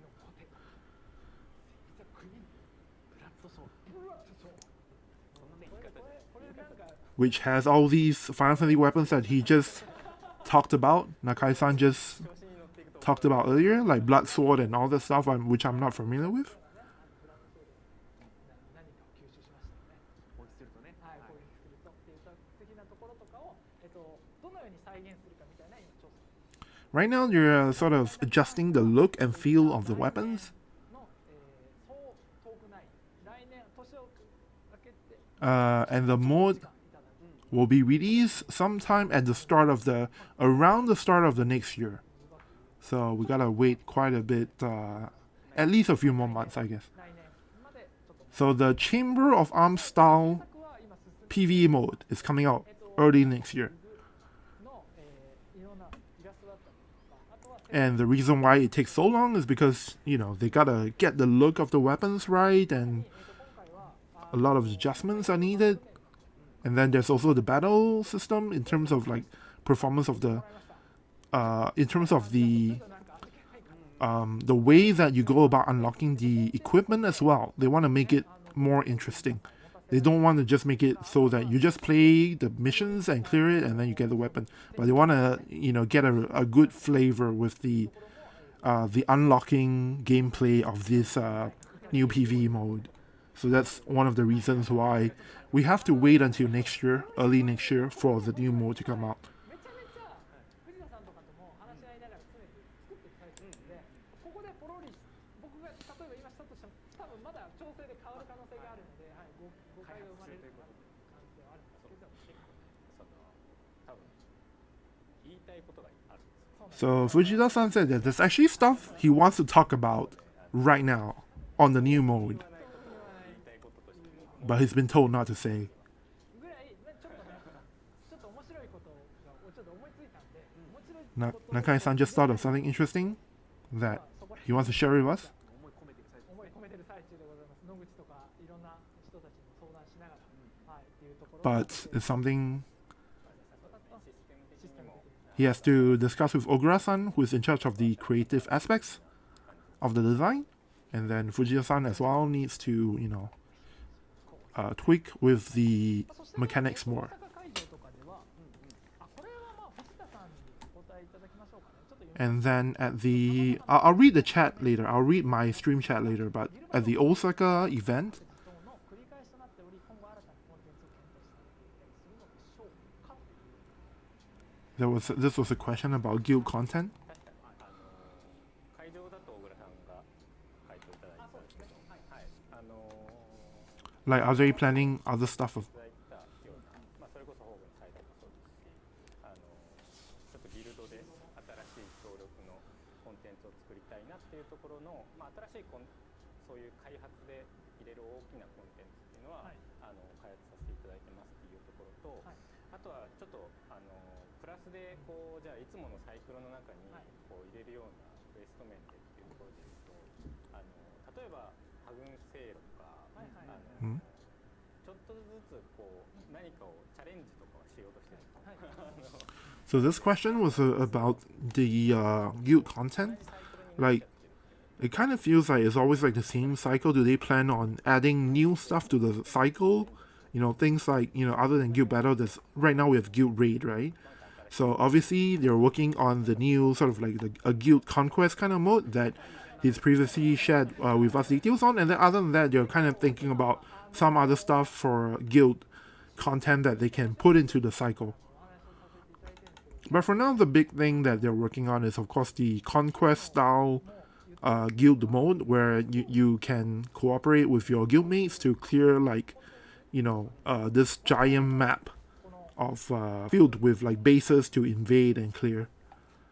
which has all these Final Fantasy weapons that he just talked about, Nakai-san just talked about earlier, like Blood Sword and all that stuff, which I'm not familiar with. Right now, you're sort of adjusting the look and feel of the weapons. And the mode will be released sometime at the start of around the start of the next year. So we gotta wait quite a bit, at least a few more months, I guess. So the Chamber of Arms style PvE mode is coming out early next year. And the reason why it takes so long is because, they gotta get the look of the weapons right, and a lot of adjustments are needed. And then there's also the battle system in terms of like performance of the, in terms of the way that you go about unlocking the equipment as well. They want to make it more interesting. They don't want to just make it so that you just play the missions and clear it and then you get the weapon. But they want to, get a good flavor with the unlocking gameplay of this new PvE mode. So that's one of the reasons why we have to wait until next year, early next year, for the new mode to come out. が調整で変わる可能性があるので、はい、誤解が生まれる可能性はあるんですけど、多分言いたいことがあるんですよ。 So Fujita-san said that there's actually stuff he wants to talk about right now on the new mode, 言いたいこととしても but he's been told not to say. ぐらい、ちょっと面白いことがちょっと思いついたんで、面白いことを Nakai-san just thought of something interesting that he wants to share with us. 思い込めてる最中でございます。野口とかいろんな人たちに相談しながら、はい、っていうところ。 But it's something システム的に he has to discuss with Ogura-san, who is in charge of the creative aspects of the design. And then Fujita-san as well needs to, tweak with the mechanics more. 大阪会場とかでは、これはまあ藤田さんにお答えいただきましょうかね。ちょっと読み And then at the... I'll read the chat later. I'll read my stream chat later. But at the Osaka event, の繰り返しとなっており、今後新たなコンテンツを検討されていたりするのでしょうか。 this was a question about guild content. 会場だと小倉さんが回答いただいたんですけど、はい、Like, are they planning other stuff? いただいたような、それこそホームのサイトもそうですし、ちょっとギルドで新しい協力のコンテンツを作りたいなっていうところの、新しいそういう開発で入れる大きなコンテンツっていうのは、開発させていただいてますっていうところと、あとはちょっとプラスでじゃあいつものサイクルの中に入れるようなクエスト面でっていうところでいうと、例えばハグンセイロとか、Hmm? ちょっとずつ何かをチャレンジとかはしようとしてるんですよ。 So this question was about the guild content. Like, it kind of feels like it's always like the same cycle. Do they plan on adding new stuff to the cycle? Things like, other than guild battle, right now we have guild raid, right? So obviously they're working on the new sort of like a guild conquest kind of mode that he's previously shared with us details on. And then other than that, they're kind of thinking about some other stuff for guild content that they can put into the cycle. But for now, the big thing that they're working on is, of course, the conquest style guild mode, where you can cooperate with your guildmates to clear, like, this giant map of field with like bases to invade and clear.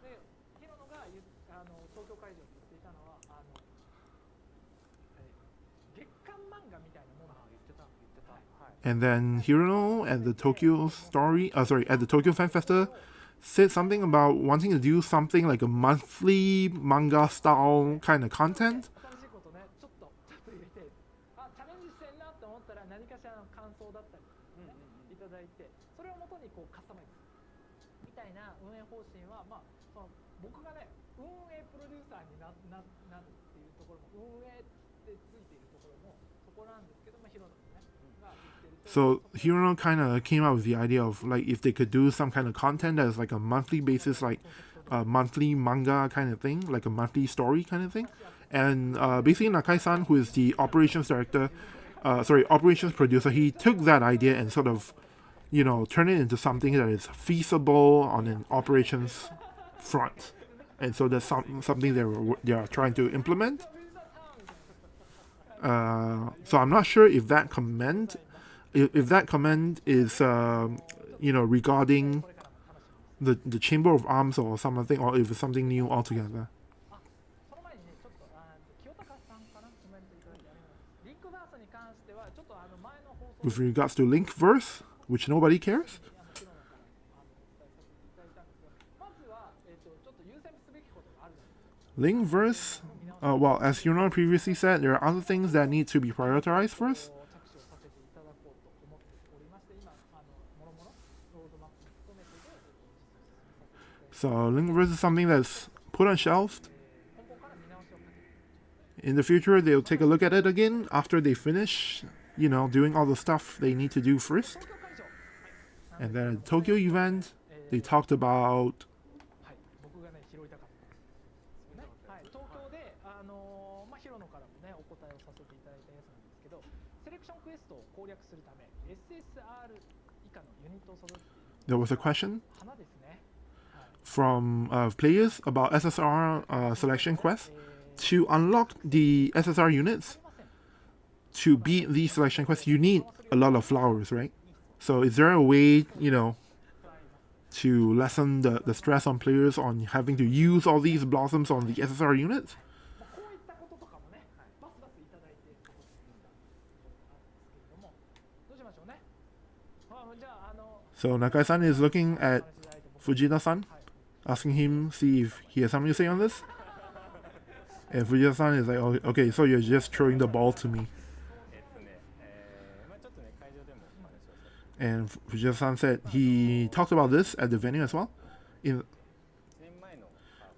で、ヒロノが東京会場で言っていたのは、月刊漫画みたいなものを言ってた。はい。 And then Hirono at the Tokyo at the Tokyo Fan Festa said something about wanting to do something like a monthly manga style kind of content. 新しいことね、ちょっと入れて、チャレンジしてんなって思ったら何かしらの感想だったり、いただいて、それをもとにカスタマイズみたいな運営方針は、僕がね、運営プロデューサーになるっていうところも、運営でついているところもそこなんですけども、ヒロノね、が言ってると。 So Hirono kind of came up with the idea of like if they could do some kind of content that's like a monthly basis, like a monthly manga kind of thing, like a monthly story kind of thing. And basically Nakai-san, who is the operations producer, he took that idea and sort of, turn it into something that is feasible on an operations front. And so that's something they are trying to implement. So I'm not sure if that comment is regarding the Chamber of Arms or something, or if it's something new altogether. その前にね、ちょっと清高さんかな、コメントいただいてあります。リンクバースに関してはちょっと前の放送 With regards to Linkverse, which nobody cares. ヒロノからお伝えさせていただいたんですが、まずはちょっと優先すべきことがあるじゃないですか。 Linkverse, well, as Yunon previously said, there are other things that need to be prioritized first. 着手させていただこうと思っておりまして、今もろもろロードマップに努めてで実装させていただいて So Linkverse is something that's put on shelf. 根本から見直しをかけて In the future, they'll take a look at it again after they finish, doing all the stuff they need to do first. 東京会場、 And then at the Tokyo event, they talked about はい、僕がね拾いたかったですね。はい、東京でヒロノからもねお答えをさせていただいたやつなんですけど、セレクションクエストを攻略するため SSR 以下のユニットを育てている there was a question 花ですね。はい。 from players about SSR selection quests. To unlock the SSR units, to beat these selection quests, you need a lot of flowers, right? So is there a way, to lessen the stress on players on having to use all these blossoms on the SSR units? こういったこととかもね、バスバスいただいてってことなんですけれども、どうしましょうね。じゃあSo Nakai-san is looking at Fujita-san, asking him, see if he has something to say on this. And Fujita-san is like, oh, okay, so you're just throwing the ball to me. まあちょっとね会場でもお話をさ And Fujita-san said he talked about this at the venue as well. In 1年前のこ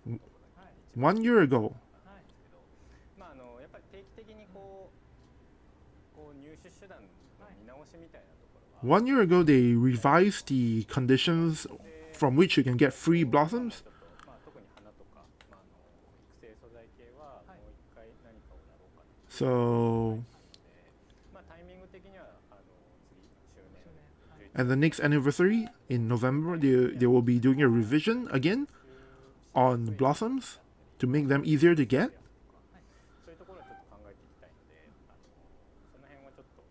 とが一 1 year ago, 番ですけど、まあやっぱり定期的にこう入手手段の見直しみたいなところは 1 year ago they revised the conditions from which you can get free blossoms. まあ特に花とか、まあ育成素材系はもう一回何かをやろうかなと So まあタイミング的には次周年 at the next anniversary in November, they will be doing a revision again on blossoms to make them easier to get. そういうところはちょっと考えていきたいので、その辺はちょっと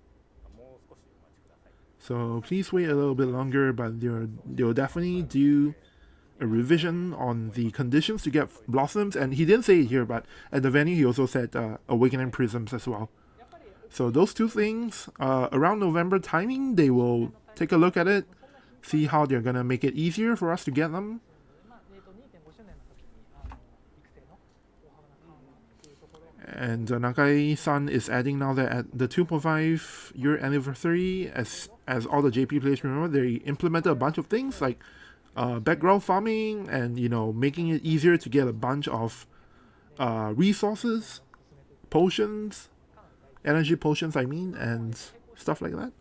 もう少しお待ちください。 So please wait a little bit longer, but they'll definitely do a revision on the conditions to get blossoms. And he didn't say it here, but at the venue he also said awakening prisms as well. So those two things, around November timing, they will take a look at it, see how they're gonna make it easier for us to get them. まあ2.5周年の時に育成の大幅な緩和っていうところ And Nakai-san is adding now that at the 2.5 year anniversary, as all the JP players remember, they implemented a bunch of things like background farming and making it easier to get a bunch of resources, potions, energy potions I mean, and stuff like that.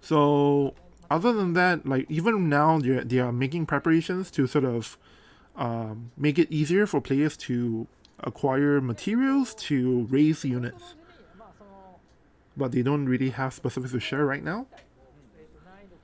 So other than that, like even now they are making preparations to sort of make it easier for players to acquire materials to raise units. まあその But they don't really have specifics to share right now. 難易度と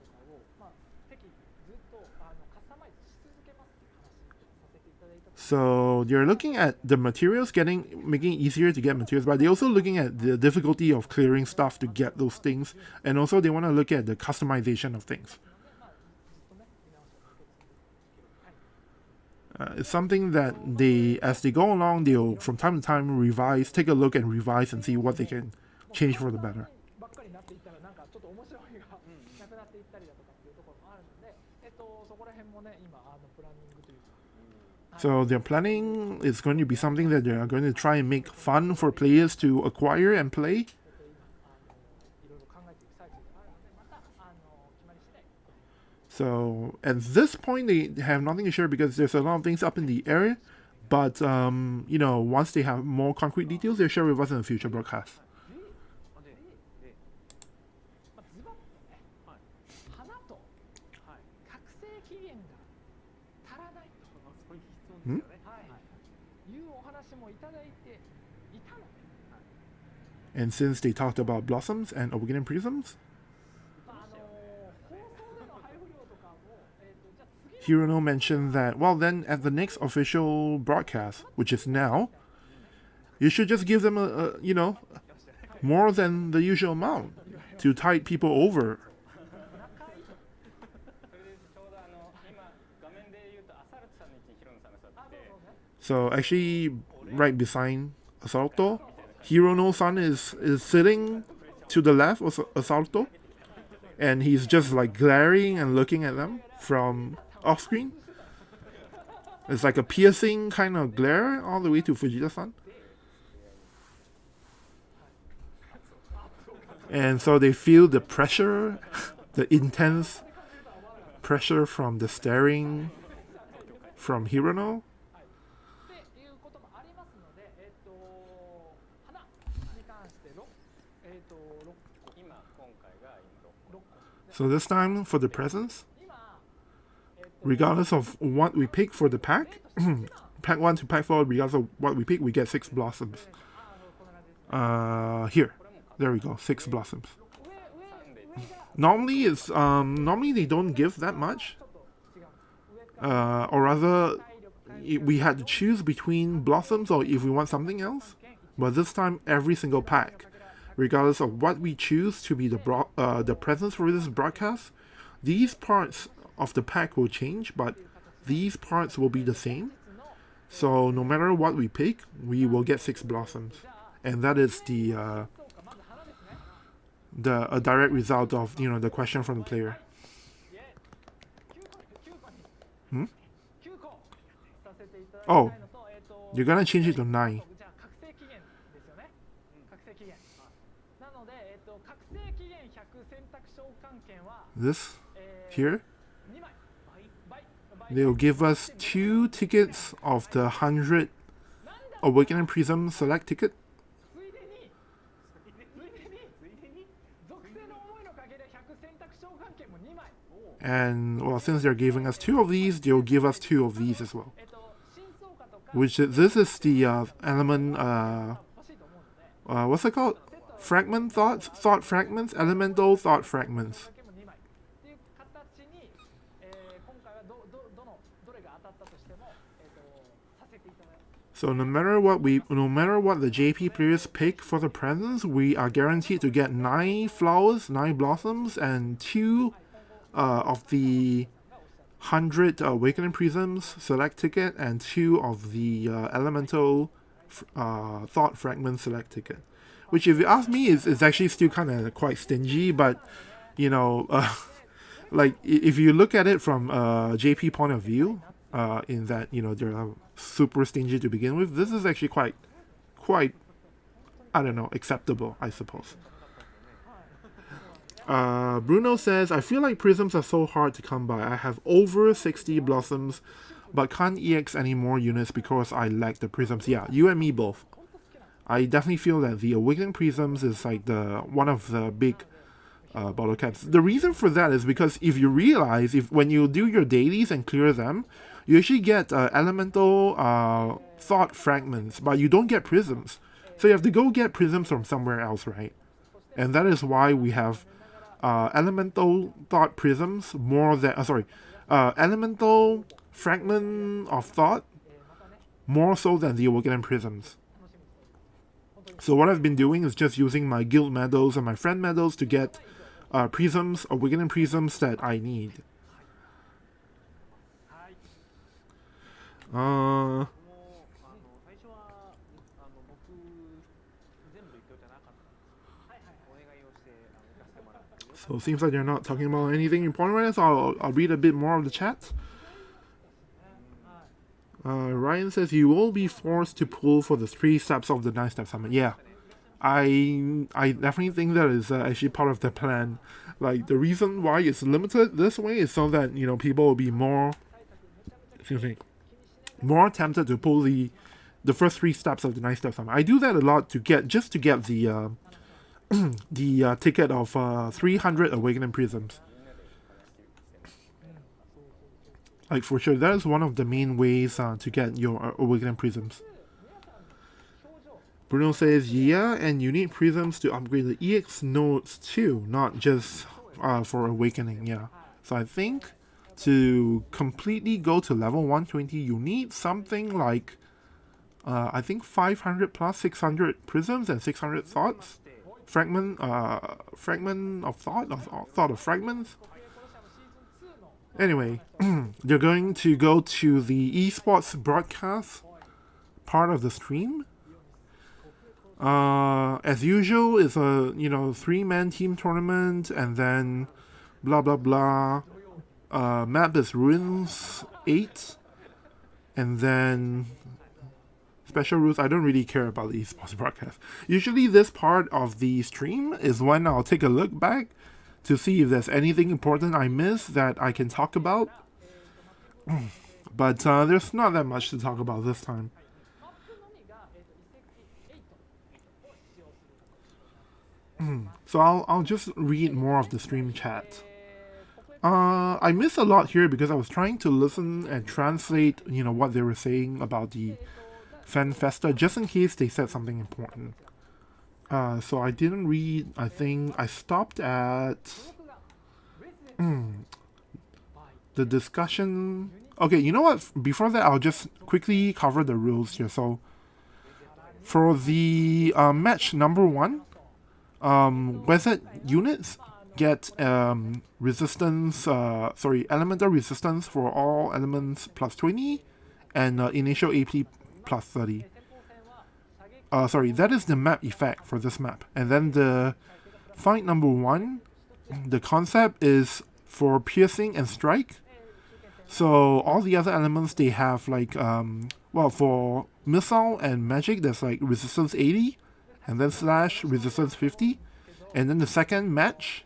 かを適宜ずっとカスタマイズし続けますっていう話をさせていただいた So they're looking at the materials, making it easier to get materials, but they're also looking at the difficulty of clearing stuff to get those things, and also they want to look at the customization of things. まあずっとね見直しをかけ続けていける。はい。 It's something that as they go along, they'll from time to time revise, take a look and revise and see what they can change for the better. ばっかりになっていったらなんかちょっと面白みがなくなっていったりだとかっていうところもあるので、そこら辺もね今プランニングというか。 So their planning is going to be something that they are going to try and make fun for players to acquire and play. いろいろ考えていく最中であるので、また決まり次第。 So at this point, they have nothing to share because there's a lot of things up in the air. But once they have more concrete details, they'll share with us in a future broadcast. まあズバッとね、花と覚醒期限が足らないとそういう質問ですよね。いうお話もいただいていたので。 And since they talked about blossoms and awakening prisms, 放送での配布量とかもじゃあ次 Hirono mentioned that, well, then at the next official broadcast, which is now, you should just give them more than the usual amount to tide people over. それでちょうど今画面で言うとアサルトさんの位置にヒロノさんが座ってて So actually, right beside Asalto, Hirono-san is sitting to the left of Asalto, and he's just like glaring and looking at them from off screen. It's like a piercing kind of glare all the way to Fujita-san. And so they feel the pressure, the intense pressure from the staring from Hirono. っていうこともありますので、花に関して6個今回が今6個 So this time for the presents, 今 regardless of what we pick for the pack, pack 1 to pack 4, regardless of what we pick, we get 6 blossoms. こんな感じですね。 Here, there we go, 6 blossoms. 上が Normally they don't give that much, ちょっと違うんです。上 or rather 体力 we had to choose between blossoms or if we want something else. 1 but this time every single pack, regardless of what we choose to be the presents for this broadcast, these parts of the pack will change, but these parts will be the same. So no matter what we pick, we will get 6 blossoms, and that is a direct result of the question from the player. Oh, you're gonna change it to 9. This here, they'll give us 2 tickets of the 100 Awakening Prism select ticket. And well, since they're giving us 2 of these, they'll give us 2 of these as well. This is the element, what's it called? Fragment thought fragments, elemental thought fragments. So no matter what the JP players pick for the presents, we are guaranteed to get 9 flowers, 9 blossoms, and 2 of the 100 Awakening Prisms select ticket, and 2 of the elemental thought fragment select ticket. Which, if you ask me, is actually still kind of quite stingy, but like if you look at it from JP point of view, in that they're super stingy to begin with, this is actually quite I don't know, acceptable, I suppose. Bruno says, I feel like prisms are so hard to come by. I have over 60 blossoms, but can't EX any more units because I lack the prisms. Yeah, you and me both. I definitely feel that the Awakening Prisms is like one of the big bottle caps. The reason for that is because if you realize, when you do your dailies and clear them, you actually get elemental thought fragments, but you don't get prisms. So you have to go get prisms from somewhere else, right? And that is why we have elemental thought prisms more than elemental fragment of thought more so than the Awakening Prisms. So what I've been doing is just using my guild medals and my friend medals to get prisms, Awakening Prisms that I need. So it seems like they're not talking about anything important right now, so I'll read a bit more of the chat. Ryan says you will be forced to pull for the 3 steps of the 9-step summon. Yeah, I definitely think that is actually part of the plan. Like, the reason why it's limited this way is so that people will be more tempted to pull the first 3 steps of the 9-step summon. I do that a lot to get the the ticket of 300 Awakening Prisms. Like, for sure, that is one of the main ways to get your Awakening Prisms. Bruno says, yeah, and you need Prisms to upgrade the EX nodes too, not just for Awakening, yeah. So I think to completely go to level 120, you need something like, I think 500 plus 600 Prisms and 600 thoughts. Fragment of thought of fragments. Anyway, they're going to go to the esports broadcast part of the stream. As usual, it's a 3-man team tournament, and then blah blah blah. Map is Ruins 8, and then special rules. I don't really care about the esports broadcast. Usually, this part of the stream is when I'll take a look back to see if there's anything important I missed that I can talk about. But there's not that much to talk about this time. So I'll just read more of the stream chat. I missed a lot here because I was trying to listen and translate, what they were saying about the Fan Festa, just in case they said something important. So I didn't read. I think I stopped at the discussion. Okay, you know what? Before that, I'll just quickly cover the rules here. So For the match number 1, wizard units get elemental resistance for all elements plus 20 and initial AP plus 30. That is the map effect for this map. And then the fight number 1, the concept is for piercing and strike. So all the other elements, they have like, for missile and magic, there's like resistance 80, and then slash resistance 50. And then the second match,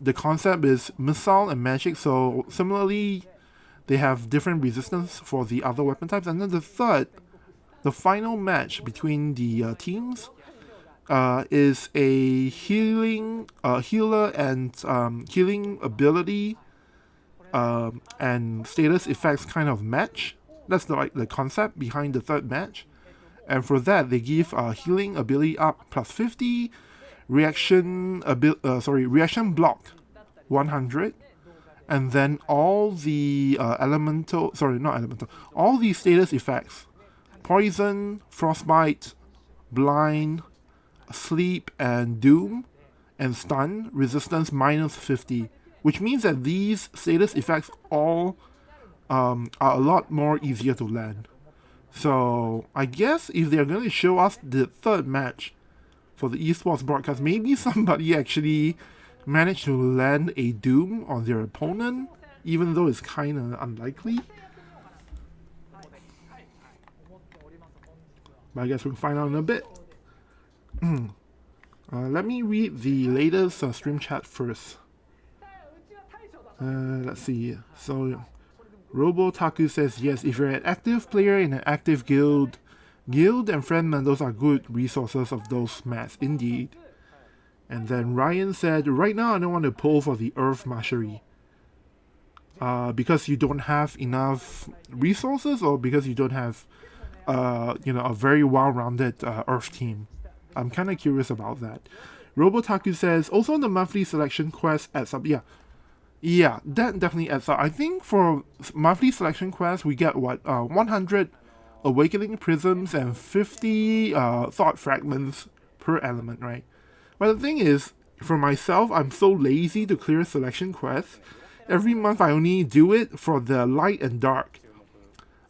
the concept is missile and magic, so similarly, they have different resistance for the other weapon types. And then the final match between the teams is a healer and healing ability and status effects kind of match. That's the concept behind the third match. And for that, they give healing ability up plus 50, reaction block 100, and then all the all the status effects, poison, frostbite, blind, sleep, and doom, and stun, resistance minus 50, which means that these status effects all are a lot more easier to land. So I guess if they're going to show us the third match for the esports broadcast, maybe somebody actually managed to land a doom on their opponent, even though it's kind of unlikely. But I guess we'll find out in a bit. Let me read the latest stream chat first. Let's see. So, RoboTaku says, yes, if you're an active player in an active guild and friend bundles are good resources of those mats, indeed. And then Ryan said, right now I don't want to pull for the Earth Mastery. Because you don't have enough resources, or because you don't have a very well-rounded Earth team. I'm kind of curious about that. RoboTaku says, also the monthly selection quest adds up. Yeah, that definitely adds up. I think for monthly selection quests, we get 100 Awakening Prisms and 50 Thought Fragments per element, right? But the thing is, for myself, I'm so lazy to clear selection quests. Every month I only do it for the light and dark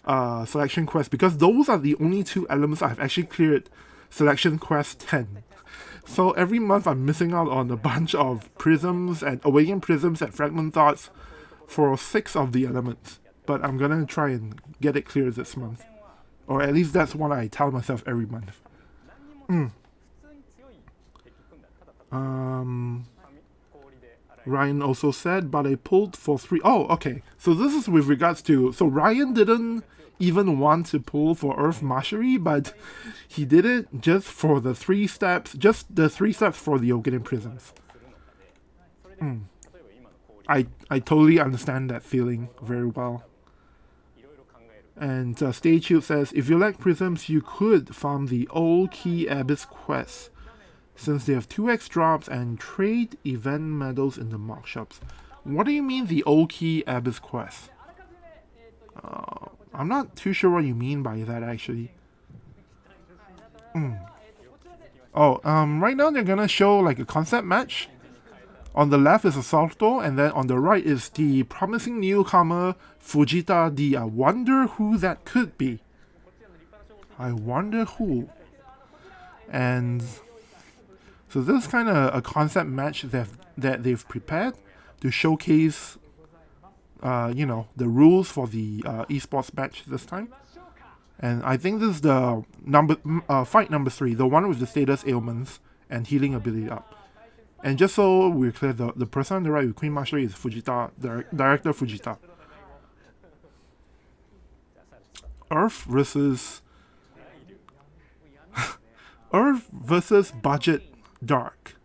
selection quests, because those are the only 2 elements I've actually cleared selection quest 10. So every month I'm missing out on a bunch of prisms and awakening prisms and fragment thoughts for 6 of the elements. But I'm gonna try and get it cleared this month. Or at least that's what I tell myself every month. Ryan also said, but I pulled for 3. Oh, okay. So this is with regards to... So Ryan didn't even want to pull for Earth Mastery, but he did it just for the 3 steps, just the 3 steps for the Awakening Prisms. I totally understand that feeling very well. And Stay Chill says, if you like prisms, you could farm the Old Key Abyss quest, since they have 2x drops and trade event medals in the mark shops. What do you mean the Old Key Abyss quest? I'm not too sure what you mean by that, actually. Right now they're gonna show like a concept match. On the left is a Salto, and then on the right is the promising newcomer Fujita D. I wonder who that could be. I wonder who. And so this is kind of a concept match that they've prepared to showcase, the rules for the esports match this time. And I think this is the fight number 3, the one with the status ailments and healing ability up. And just so we're clear, the person on the right with Queen Mastery is Fujita, Director Fujita. Earth versus Budget Dark.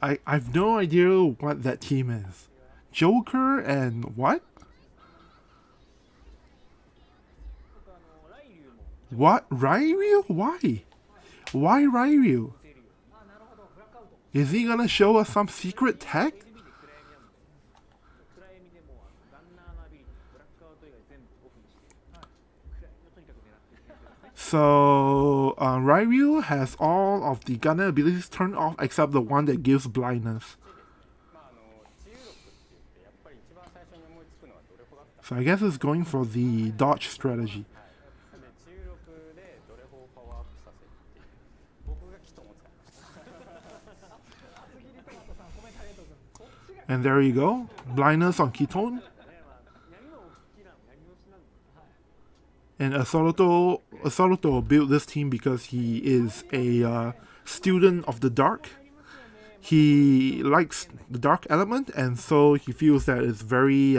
I've no idea what that team is. Joker and what? What? Ryu? Why? Why Ryu? Is he gonna show us some secret tech? So Ryu has all of the gunner abilities turned off except the one that gives blindness. まあ治癒力って言ってやっぱり一番最初に思いつくのはどれほどだった So I guess it's going for the dodge strategy. で治癒力でどれほどパワーアップさせるっていう僕がキトンを使いました 厚切りトマトさんコメントありがとうございます。こっちが And there you go. Blindness on Ketone. ね、まあ、闇の好きなの闇推しなんで、はい。 And Asoluto built this team because he is a student of the dark. He likes the dark element, and so he feels that it's very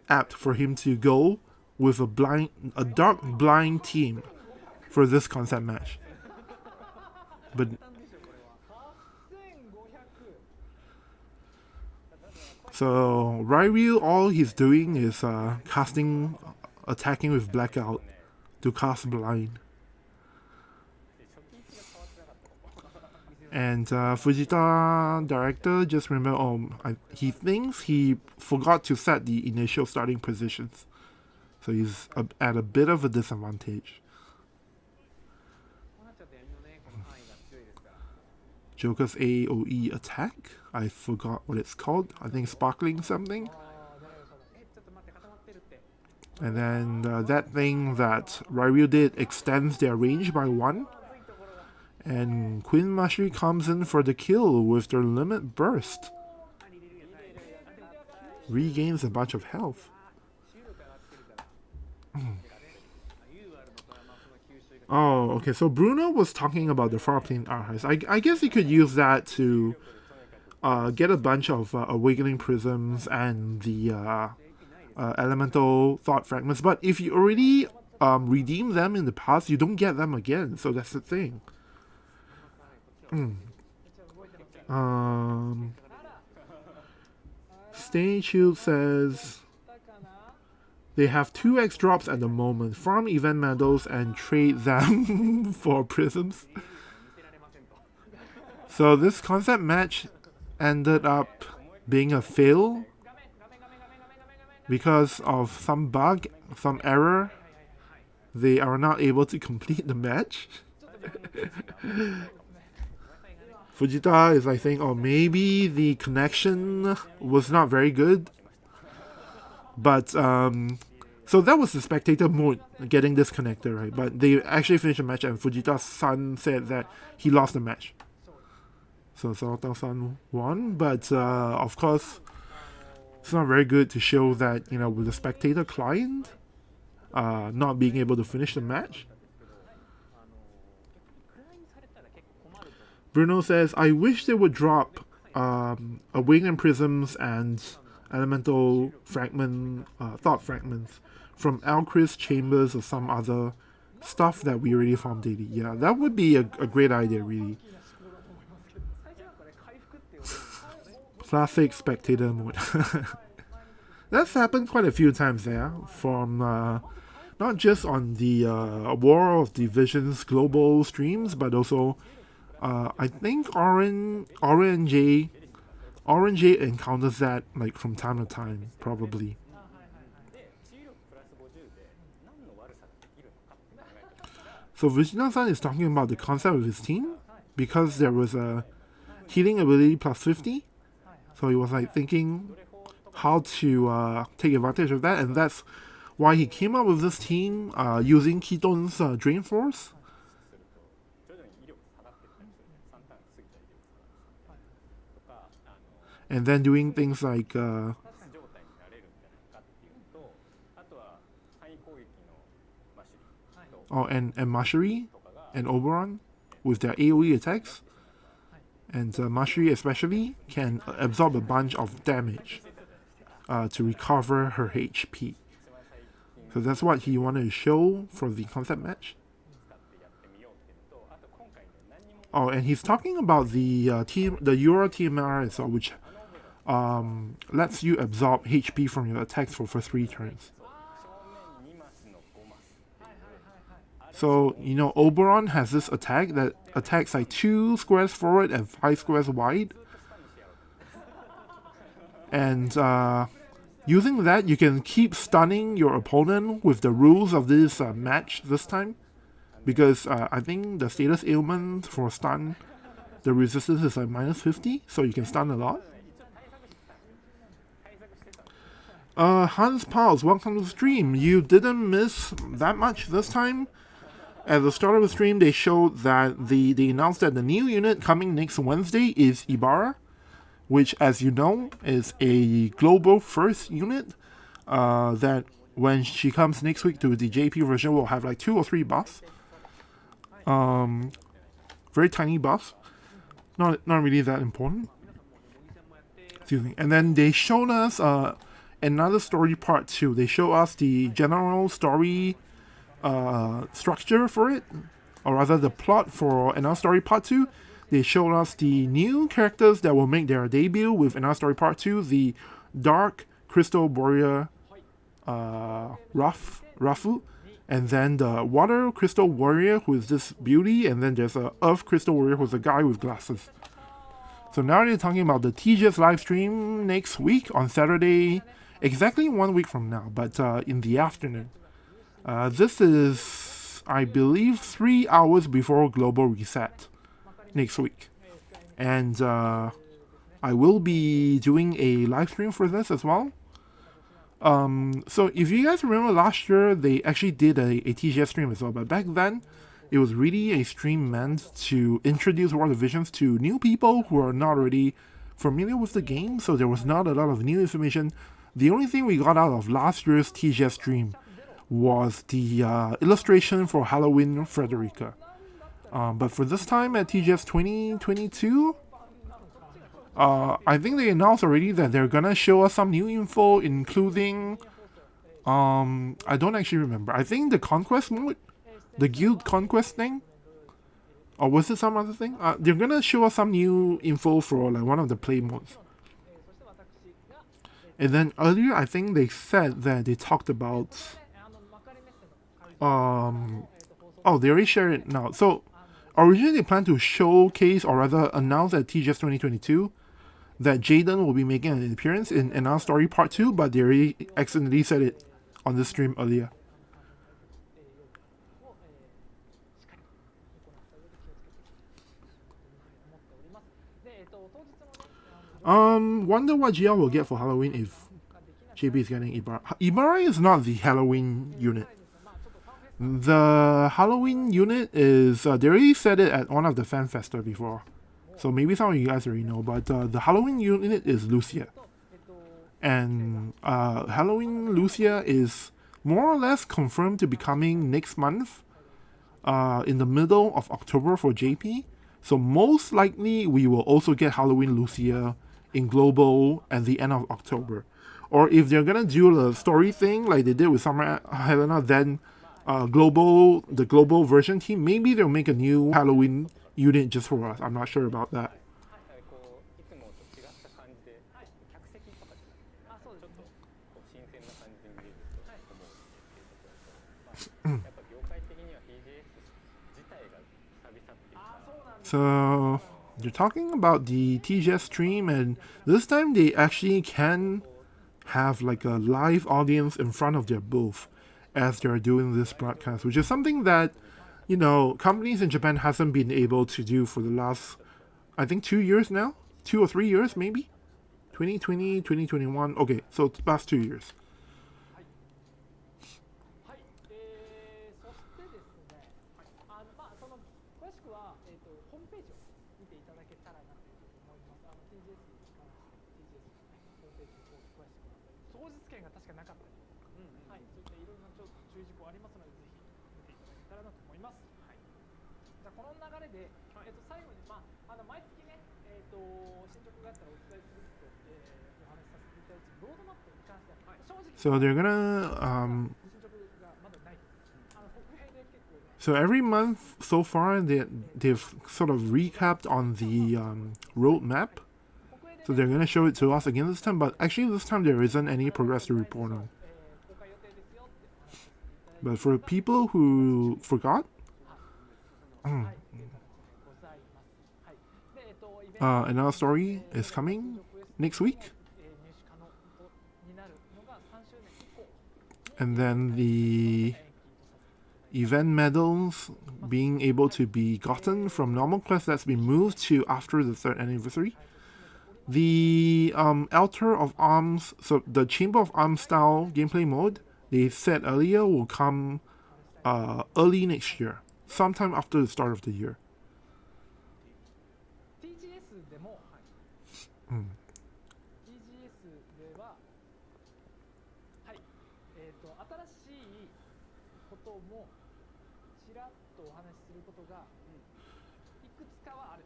apt for him to go with a dark blind team for this concept match. But 8500 so Ryu, all he's doing is attacking with blackout to cast blind. And Fujita director just remember, he thinks he forgot to set the initial starting positions, so he's at a bit of a disadvantage. こうなっちゃって闇のねこの範囲が強いですから。 Joker's AOE attack, I forgot what it's called. I think sparkling something. ああ、誰がそうだ。ちょっと待って固まってるって。 And then that thing that Ryu did extends their range by 1. And Queen Mashiri comes in for the kill with their limit burst. Regains a bunch of health. Oh, okay, so Bruno was talking about the far plane archives. I guess he could use that to get a bunch of awakening prisms and the elemental thought fragments. But if you already redeem them in the past, you don't get them again. So that's the thing. Stay Shield says they have 2x drops at the moment. Farm event medals and trade them for prisms. So this concept match ended up being a fail because of some bug, some error. They are not able to complete the match. Fujita is, I think, or maybe the connection was not very good. But, so that was the spectator mode getting disconnected, right? But they actually finished the match and Fujita's son said that he lost the match. So Sawata-san won, but of course, it's not very good to show that, with the spectator client not being able to finish the match. Bruno says, I wish they would drop Awakening Prisms and Elemental Fragment, Thought Fragments from Alchris Chambers or some other stuff that we already farmed daily. Yeah, that would be a great idea, really. Classic spectator mode. That's happened quite a few times there, from not just on the War of Divisions global streams, but also I think RNJ encounters that like from time to time, probably. So Vishnu-san is talking about the concept of his team because there was a healing ability plus 50. So he was like thinking how to take advantage of that, and that's why he came up with this team using Ketone's Drain Force. And then doing things like and Mashiri and Oberon with their AoE attacks. And Mashiri especially can absorb a bunch of damage to recover her HP. So that's what he wanted to show for the concept match. Oh, and he's talking about the Euro TMR as well, which lets you absorb HP from your attacks for 3 turns. So, Oberon has this attack that attacks like 2 squares forward and 5 squares wide. And using that, you can keep stunning your opponent with the rules of this match this time. because I think the status ailment for stun, the resistance is like -50, so you can stun a lot. Hans Pals, welcome to the stream. You didn't miss that much this time. At the start of the stream, they showed that they announced that the new unit coming next Wednesday is Ibarra, which, as you know, is a global first unit. That when she comes next week to the JP version, will have like 2 or 3 buffs. Very tiny buffs. Not really that important. Excuse me. And then they showed us another story part 2. They show us the general story structure for it, or rather the plot for another story part 2. They showed us the new characters that will make their debut with another story part 2, the Dark Crystal Warrior Rafu, and then the Water Crystal Warrior, who is this beauty, and then there's a Earth Crystal Warrior, who's a guy with glasses. So now they're talking about the TGS live stream next week on Saturday, exactly 1 week from now, but in the afternoon. This is, I believe, 3 hours before Global Reset next week. And I will be doing a live stream for this as well. So if you guys remember last year, they actually did a TGS stream as well, but back then, it was really a stream meant to introduce War of the Visions to new people who are not already familiar with the game, so there was not a lot of new information. The only thing we got out of last year's TGS stream was the illustration for Halloween Frederica. But for this time at TGS 2022, I think they announced already that they're gonna show us some new info, including, I don't actually remember. I think the Conquest mode, the Guild Conquest thing, or was it some other thing? They're gonna show us some new info for like one of the play modes. And then earlier, I think they said that they talked about, oh, they already shared it now. So originally they planned to showcase, or rather announce at TGS 2022, that Jaden will be making an appearance in another story part 2, but they already accidentally said it on the stream earlier. Wonder what GL will get for Halloween if JP is getting Ibarra. Ibarra is not the Halloween unit. The Halloween unit is, they already said it at one of the Fan Festa before. So maybe some of you guys already know, but the Halloween unit is Lucia. And Halloween Lucia is more or less confirmed to be coming next month, in the middle of October for JP. So most likely we will also get Halloween Lucia in Global at the end of October. Or if they're gonna do the story thing like they did with Summer Helena, then the global version team, maybe they'll make a new Halloween unit just for us. I'm not sure about that. So you're talking about the TGS stream, and this time they actually can have like a live audience in front of their booth as they're doing this broadcast, which is something that, you know, companies in Japan hasn't been able to do for the last, I think, 2 years now? 2 or 3 years, maybe? 2020, 2021. Okay, so it's last 2 years. So they're gonna so every month so far they've sort of recapped on the roadmap. So they're gonna show it to us again this time, but actually this time there isn't any progress to report on. But for people who forgot, another story is coming next week. And then the event medals being able to be gotten from normal quest that's been moved to after the 3rd anniversary. The Altar of Arms, so the Chamber of Arms style gameplay mode, they said earlier will come early next year, sometime after the start of the year. TGS でも、はい、Mm. TGS では、はい、新しいこともちらっとお話しすることが、いくつかはある。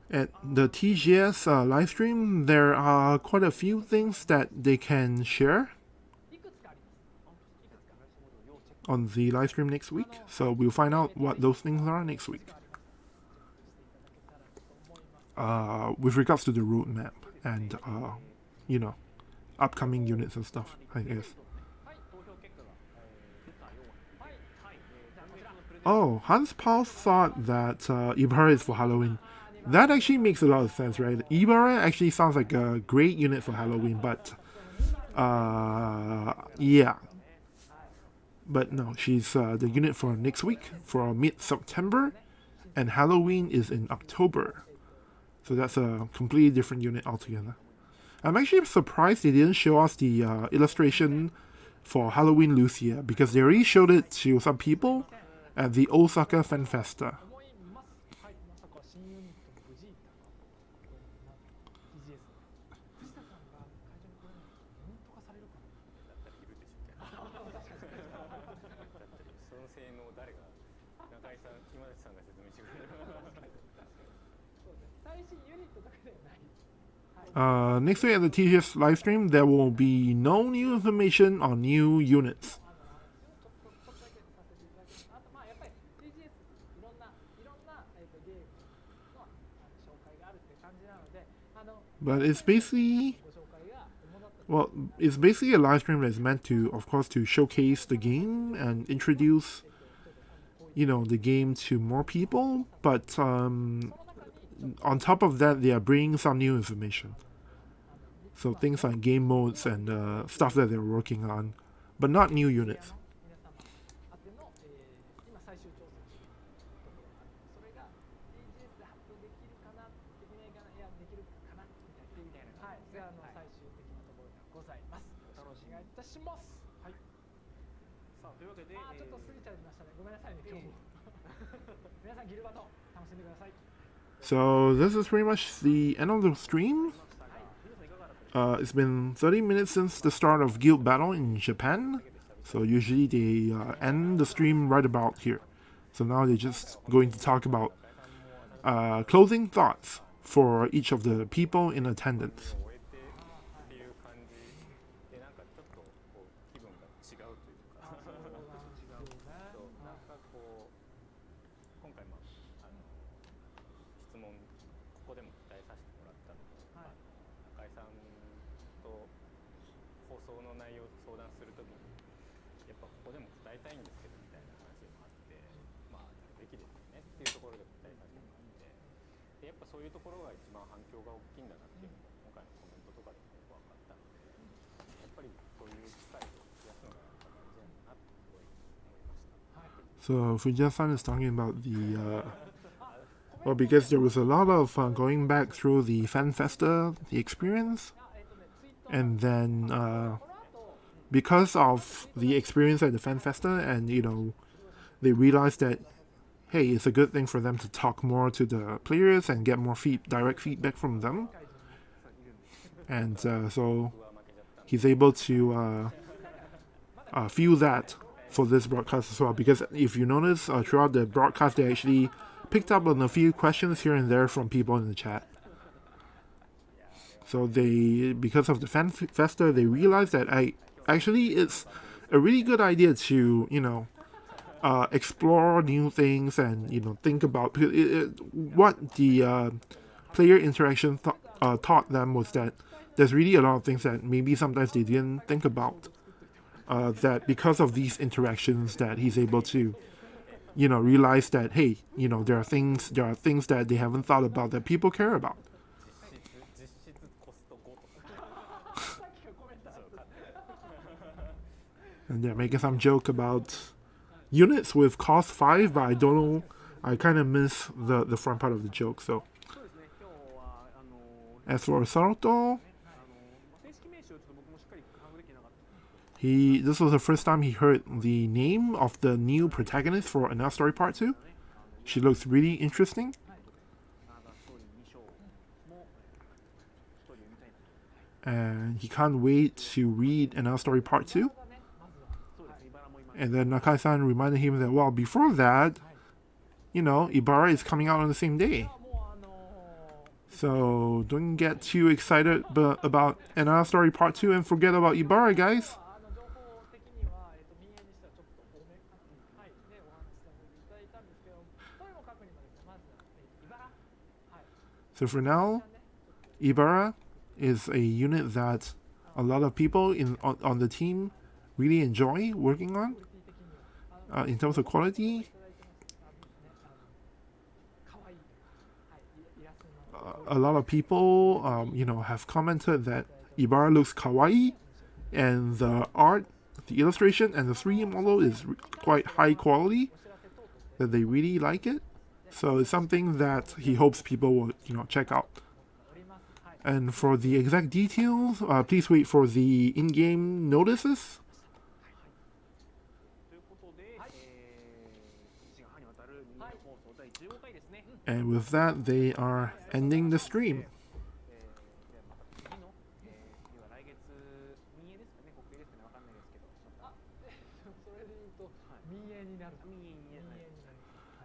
At the TGS live stream, there are quite a few things that they can share いくつかあります。いくつか。on the live stream next week. So we'll find out what those things are next week. With regards to the roadmap and you know, upcoming units and stuff, I guess. Oh, Hans Paul thought that Ibarra is for Halloween. That actually makes a lot of sense, right? Ibarra actually sounds like a great unit for Halloween, but yeah. But no, she's the unit for next week, for mid-September, and Halloween is in October. So that's a completely different unit altogether. I'm actually surprised they didn't show us the illustration for Halloween Lucia, because they already showed it to some people at the Osaka Fan Festa. 思います。はい、まさか新ユニットの藤井隆TGS 藤田さんが会場に来れないとミュート化されるかな。だったらいるでしょみたいな。だったらその性能誰が中井さん、今立さんが説明してくれる。そうですね。最新ユニットだけではない。 Next week at the TGS livestream, there will be no new information on new units. ちょっとだけさせていただきます。あとまあやっぱり TGS いろんなゲームの紹介があるっていう感じなので、But it's basically, ご紹介が主だった。 well, it's basically a live stream that's meant to, of course, to showcase the game and introduce, you know, the game to more people. But on top of that, they are bringing some new information. So things like game modes and stuff that they're working on, but not new units. 皆様あっての、今最終調整しているところがある。それが TGS で発表できるかな、できないかな、いやできるかなみたいな。はい、それは最終的なところがございます。よろしくお願いいたします。はい。さあというわけで、ちょっと過ぎちゃいましたね。ごめんなさいね、今日も。皆さんギルバト楽しんでください。 So this is pretty much the end of the stream. It's been 30 minutes since the start of Guild Battle in Japan. So usually they end the stream right about here. So now they're just going to talk about closing thoughts for each of the people in attendance. 終えてっていう感じでなんかちょっとこう気分が違うというか。そうなんかこう今回質問ここでも答えさせてもらったのも、中井さんと放送の内容を相談するときにやっぱここでも答えたいんですけどみたいな話もあって、まあやるべきですよねっていうところで答えさせてもらって、でやっぱそういうところが一番反響が大きいんだなっていうのも今回のコメントとかでもよく分かったので、やっぱりそういう機会を増やすのが大事なんだなってすごい思いました。 So Fujiya-san is talking about the well, because there was a lot of going back through the Fan Festa, the experience, and then because of the experience at the Fan Festa, and you know, they realized that hey, it's a good thing for them to talk more to the players and get more direct feedback from them, and so he's able to feel that for this broadcast as well. Because if you notice, throughout the broadcast, they actually picked up on a few questions here and there from people in the chat. So they, because of the Fan Festa, they realized that actually it's a really good idea to, you know, explore new things and, you know, think about what the player interaction taught them was that there's really a lot of things that maybe sometimes they didn't think about. That because of these interactions that he's able to, you know, realize that, hey, you know, there are things that they haven't thought about that people care about. And they're making some joke about units with cost 5, but I don't know. I kind of miss the front part of the joke. So, as for Saruto, this was the first time he heard the name of the new protagonist for Another Story Part 2. She looks really interesting. And he can't wait to read Another Story Part 2. And then Nakai-san reminded him that, well, before that, you know, Ibarra is coming out on the same day. So don't get too excited about Another Story Part 2 and forget about Ibarra, guys. So for now, Ibarra is a unit that a lot of people on the team really enjoy working on. In terms of quality, a lot of people, you know, have commented that Ibarra looks kawaii, and the art, the illustration, and the 3D model is quite high quality. That they really like it. So it's something that he hopes people will, you know, check out. And for the exact details, please wait for the in-game notices. And with that, they are ending the stream.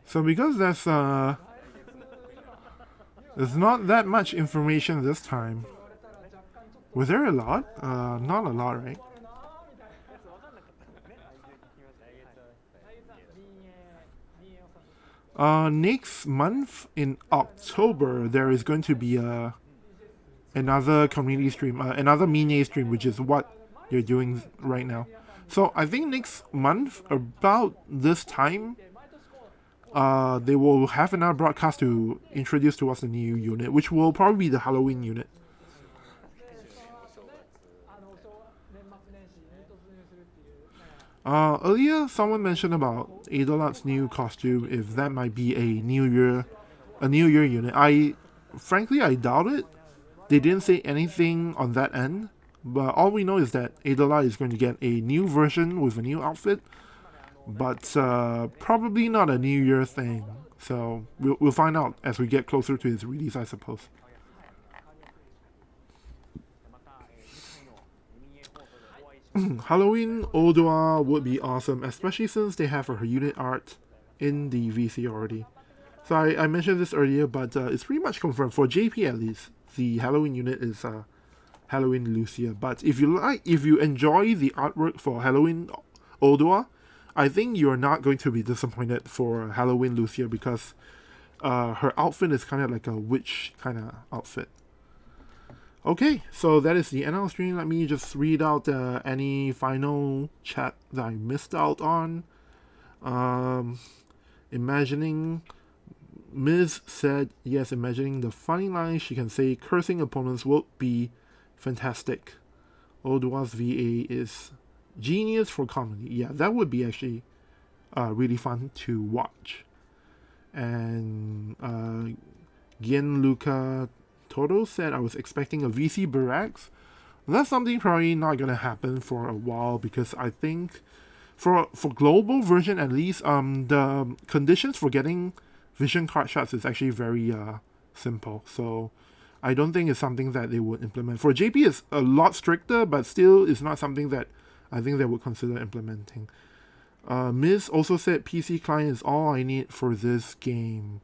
So because there's not that much information this time. Was there a lot? Not a lot, right? Next month in October, there is going to be another community stream, another mini stream, which is what you're doing right now. So I think next month, about this time, they will have another broadcast to introduce to us the new unit, which will probably be the Halloween unit. Earlier, someone mentioned about Adelard's new costume, if that might be a New Year unit. Frankly, I doubt it. They didn't say anything on that end, but all we know is that Adelard is going to get a new version with a new outfit, but probably not a New Year thing. So we'll find out as we get closer to its release, I suppose. Halloween Odua would be awesome, especially since they have her unit art in the VC already. So I mentioned this earlier, but it's pretty much confirmed for JP at least. The Halloween unit is Halloween Lucia. But if you enjoy the artwork for Halloween Odua, I think you're not going to be disappointed for Halloween Lucia because her outfit is kind of like a witch kind of outfit. Okay, so that is the end of the stream. Let me just read out any final chat that I missed out on. Imagining, Ms. said, yes, imagining the funny lines she can say cursing opponents would be fantastic. Odua's VA is genius for comedy. Yeah, that would be actually really fun to watch. And Gianluca Toto said, I was expecting a VC Barracks. That's something probably not going to happen for a while because I think for global version at least, the conditions for getting vision card shots is actually very simple. So I don't think it's something that they would implement. For JP, it's a lot stricter, but still it's not something that I think they would consider implementing. Ms. also said PC client is all I need for this game.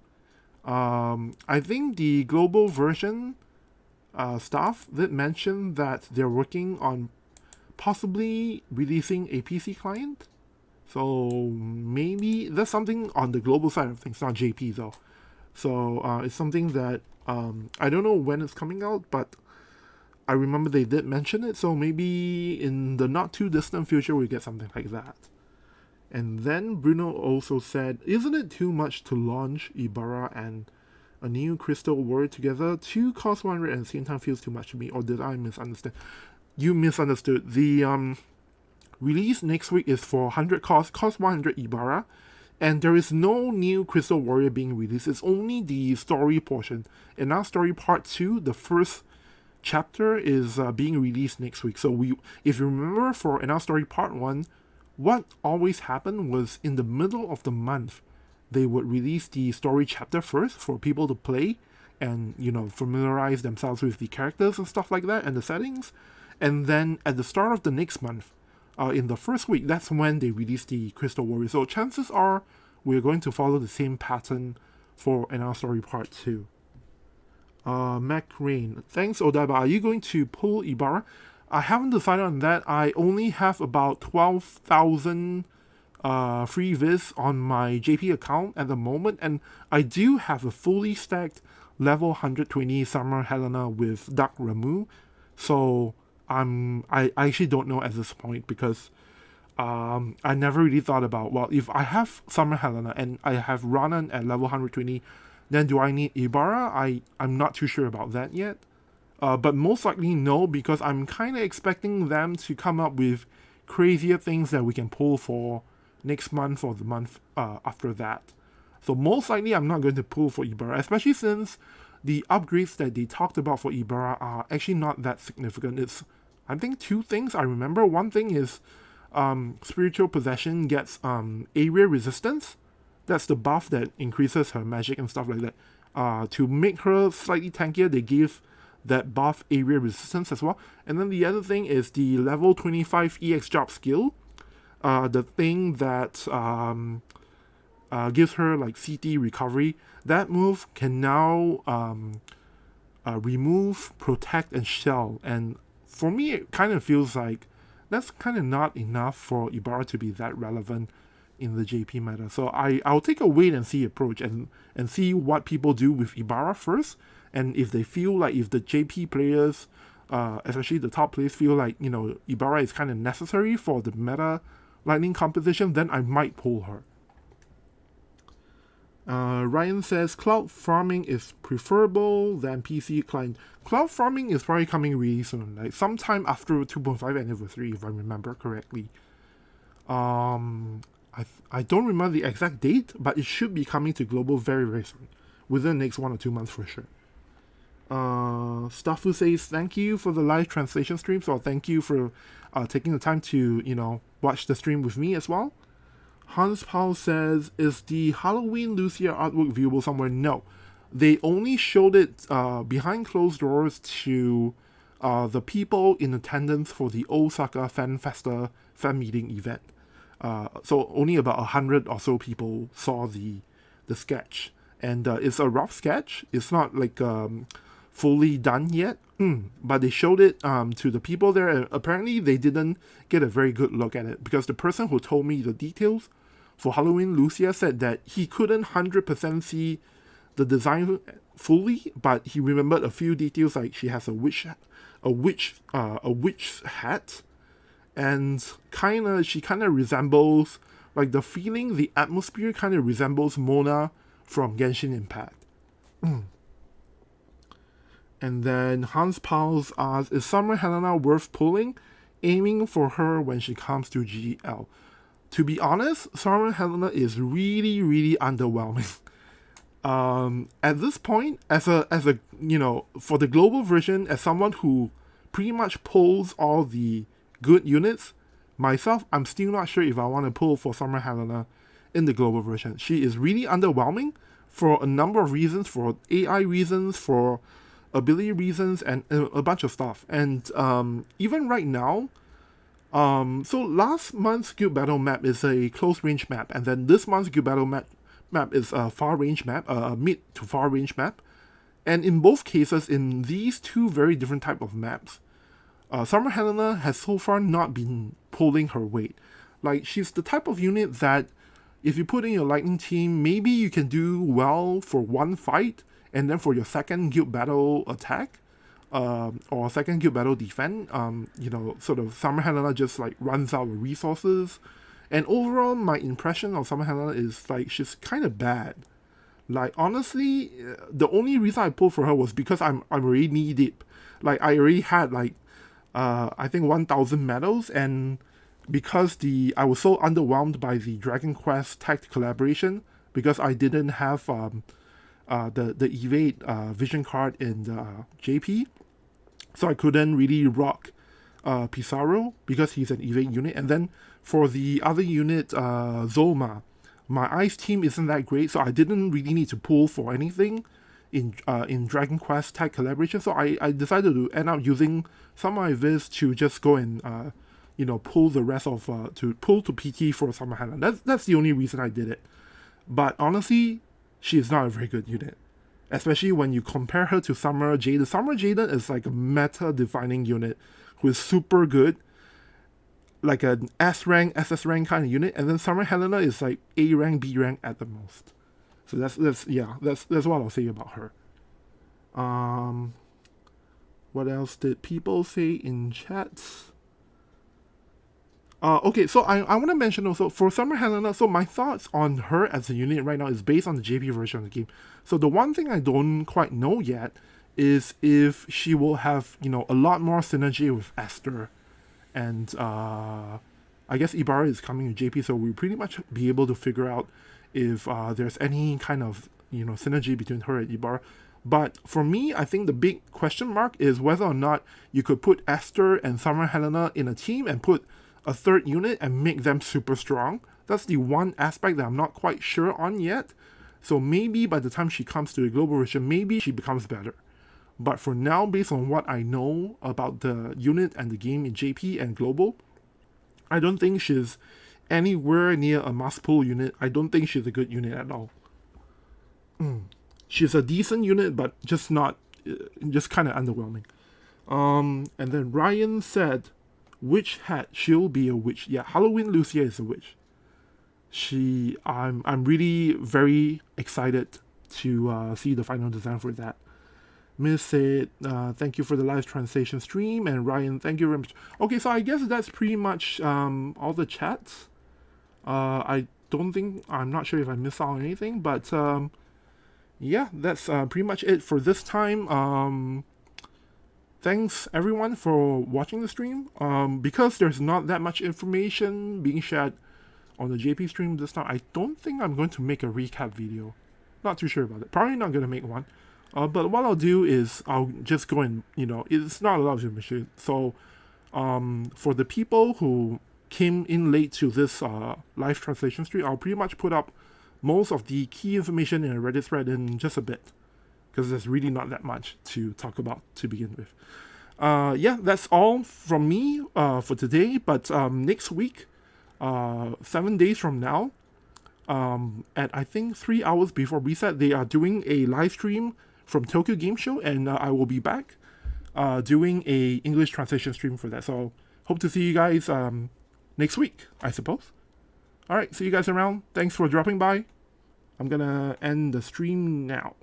I think the global version staff did mention that they're working on possibly releasing a PC client. So maybe that's something on the global side of things, not JP though. So it's something that I don't know when it's coming out, but I remember they did mention it. So maybe in the not too distant future we get something like that. And then Bruno also said, isn't it too much to launch Ibarra and a new crystal word together? 2 cost 100 and same time feels too much to me. Or did I misunderstand? You misunderstood. The released next week is for 100 cost 100 Ibarra, and there is no new Crystal Warrior being released. It's only the story portion. And now story part 2, the first chapter, is being released next week. So if you remember, for Now Story Part 1, what always happened was in the middle of the month, they would release the story chapter first for people to play and, familiarize themselves with the characters and stuff like that and the settings. And then at the start of the next month, in the first week, that's when they release the Crystal Warrior. So chances are we're going to follow the same pattern for Now Story Part 2. Mac Rain, thanks Odaiba. Are you going to pull Ibarra? I haven't decided on that. I only have about 12,000 free viz on my JP account at the moment, and I do have a fully stacked level 120 Summer Helena with Dark Ramu. So I actually don't know at this point, because I never really thought about, well, if I have Summer Helena and I have Ranan at level 120, then do I need Ibarra? I'm not too sure about that yet. But most likely no, because I'm kind of expecting them to come up with crazier things that we can pull for next month or the month after that. So most likely I'm not going to pull for Ibarra, especially since the upgrades that they talked about for Ibarra are actually not that significant. It's, I think, 2 things I remember. One thing is Spiritual Possession gets area resistance. That's the buff that increases her magic and stuff like that. To make her slightly tankier, they give that buff area resistance as well. And then the other thing is the level 25 EX job skill. The thing that gives her like CT recovery. That move can now remove, protect, and shell. And for me, it kind of feels like that's kind of not enough for Ibarra to be that relevant in the JP meta. So I'll take a wait and see approach and see what people do with Ibarra first. And if they feel like, if the JP players, especially the top players, feel like, Ibarra is kind of necessary for the meta lightning composition, then I might pull her. Ryan says cloud farming is preferable than PC client. Cloud farming is probably coming really soon, like sometime after 2.5 anniversary, if I remember correctly. I don't remember the exact date, but it should be coming to global very, very soon, within the next 1 or 2 months for sure. Staffu says thank you for the live translation stream, so thank you for taking the time to watch the stream with me as well. Hans Paul says, is the Halloween Lucia artwork viewable somewhere? No, they only showed it behind closed doors to the people in attendance for the Osaka Fan Festa fan meeting event. So only about 100 or so people saw the sketch, and it's a rough sketch. It's not like fully done yet, but they showed it to the people there, and apparently they didn't get a very good look at it, because the person who told me the details for Halloween Lucia said that he couldn't 100% see the design fully, but he remembered a few details, like she has a witch hat, and she kind of resembles, like the feeling, the atmosphere kind of resembles Mona from Genshin Impact. And then Hans Pauls asks, is Summer Helena worth pulling? Aiming for her when she comes to GL. To be honest, Summer Helena is really, really underwhelming. At this point, as a for the global version, as someone who pretty much pulls all the good units, myself, I'm still not sure if I want to pull for Summer Helena in the global version. She is really underwhelming for a number of reasons, for AI reasons, for ability reasons, and a bunch of stuff. And even right now, so last month's Guild Battle map is a close range map, and then this month's Guild Battle map is a far range map, a mid to far range map. And in both cases, in these two very different type of maps, Summer Helena has so far not been pulling her weight. Like, she's the type of unit that if you put in your lightning team, maybe you can do well for one fight, and then for your second Guild Battle attack, or second Guild Battle defend, sort of Summer Helena just like runs out of resources. And overall, my impression of Summer Helena is like she's kind of bad. Like, honestly, the only reason I pulled for her was because I'm already knee deep. Like, I already had like I think 1,000 medals, and because I was so underwhelmed by the Dragon Quest tag collaboration because I didn't have the Evade vision card in the JP, so I couldn't really rock Pizarro because he's an Evade unit. And then for the other unit, Zolma, my Ice team isn't that great, so I didn't really need to pull for anything in Dragon Quest tag collaboration. So I decided to end up using some of my Viz to just go and pull the rest of to pull to PT for Summer Helena. That's the only reason I did it. But honestly, she is not a very good unit, especially when you compare her to Summer Jaden. Summer Jaden is like a meta-defining unit who is super good, like an S rank, SS rank kind of unit, and then Summer Helena is like A rank, B rank at the most. So that's what I'll say about her. What else did people say in chat? Okay, so I want to mention also for Summer Helena. So my thoughts on her as a unit right now is based on the JP version of the game. So the one thing I don't quite know yet is if she will have a lot more synergy with Esther, and I guess Ibarra is coming to JP, so we'll pretty much be able to figure out if there's any kind of synergy between her and Ibarra. But for me, I think the big question mark is whether or not you could put Esther and Summer Helena in a team and put a third unit and make them super strong. That's the one aspect that I'm not quite sure on yet. So maybe by the time she comes to the global version, maybe she becomes better. But for now, based on what I know about the unit and the game in JP and global, I don't think she's anywhere near a must pull unit. I don't think she's a good unit at all. She's a decent unit, but just kind of underwhelming. And then Ryan said, witch hat, she'll be a witch. Yeah, Halloween Lucia is a witch. I'm really very excited to see the final design for that. Miss said, thank you for the live translation stream, and Ryan, thank you very much. Okay, so I guess that's pretty much all the chats. I'm not sure if I missed out on anything, but yeah, that's pretty much it for this time. Thanks everyone for watching the stream. Because there's not that much information being shared on the JP stream this time, I don't think I'm going to make a recap video. Not too sure about it. Probably not going to make one. But what I'll do is I'll just go and, it's not a lot of information. So for the people who came in late to this live translation stream, I'll pretty much put up most of the key information in a Reddit thread in just a bit, because there's really not that much to talk about to begin with. Yeah, that's all from me for today. But next week, 7 days from now, at I think 3 hours before reset, they are doing a live stream from Tokyo Game Show, and I will be back doing a English translation stream for that. So hope to see you guys next week, I suppose. All right, see you guys around. Thanks for dropping by. I'm gonna end the stream now.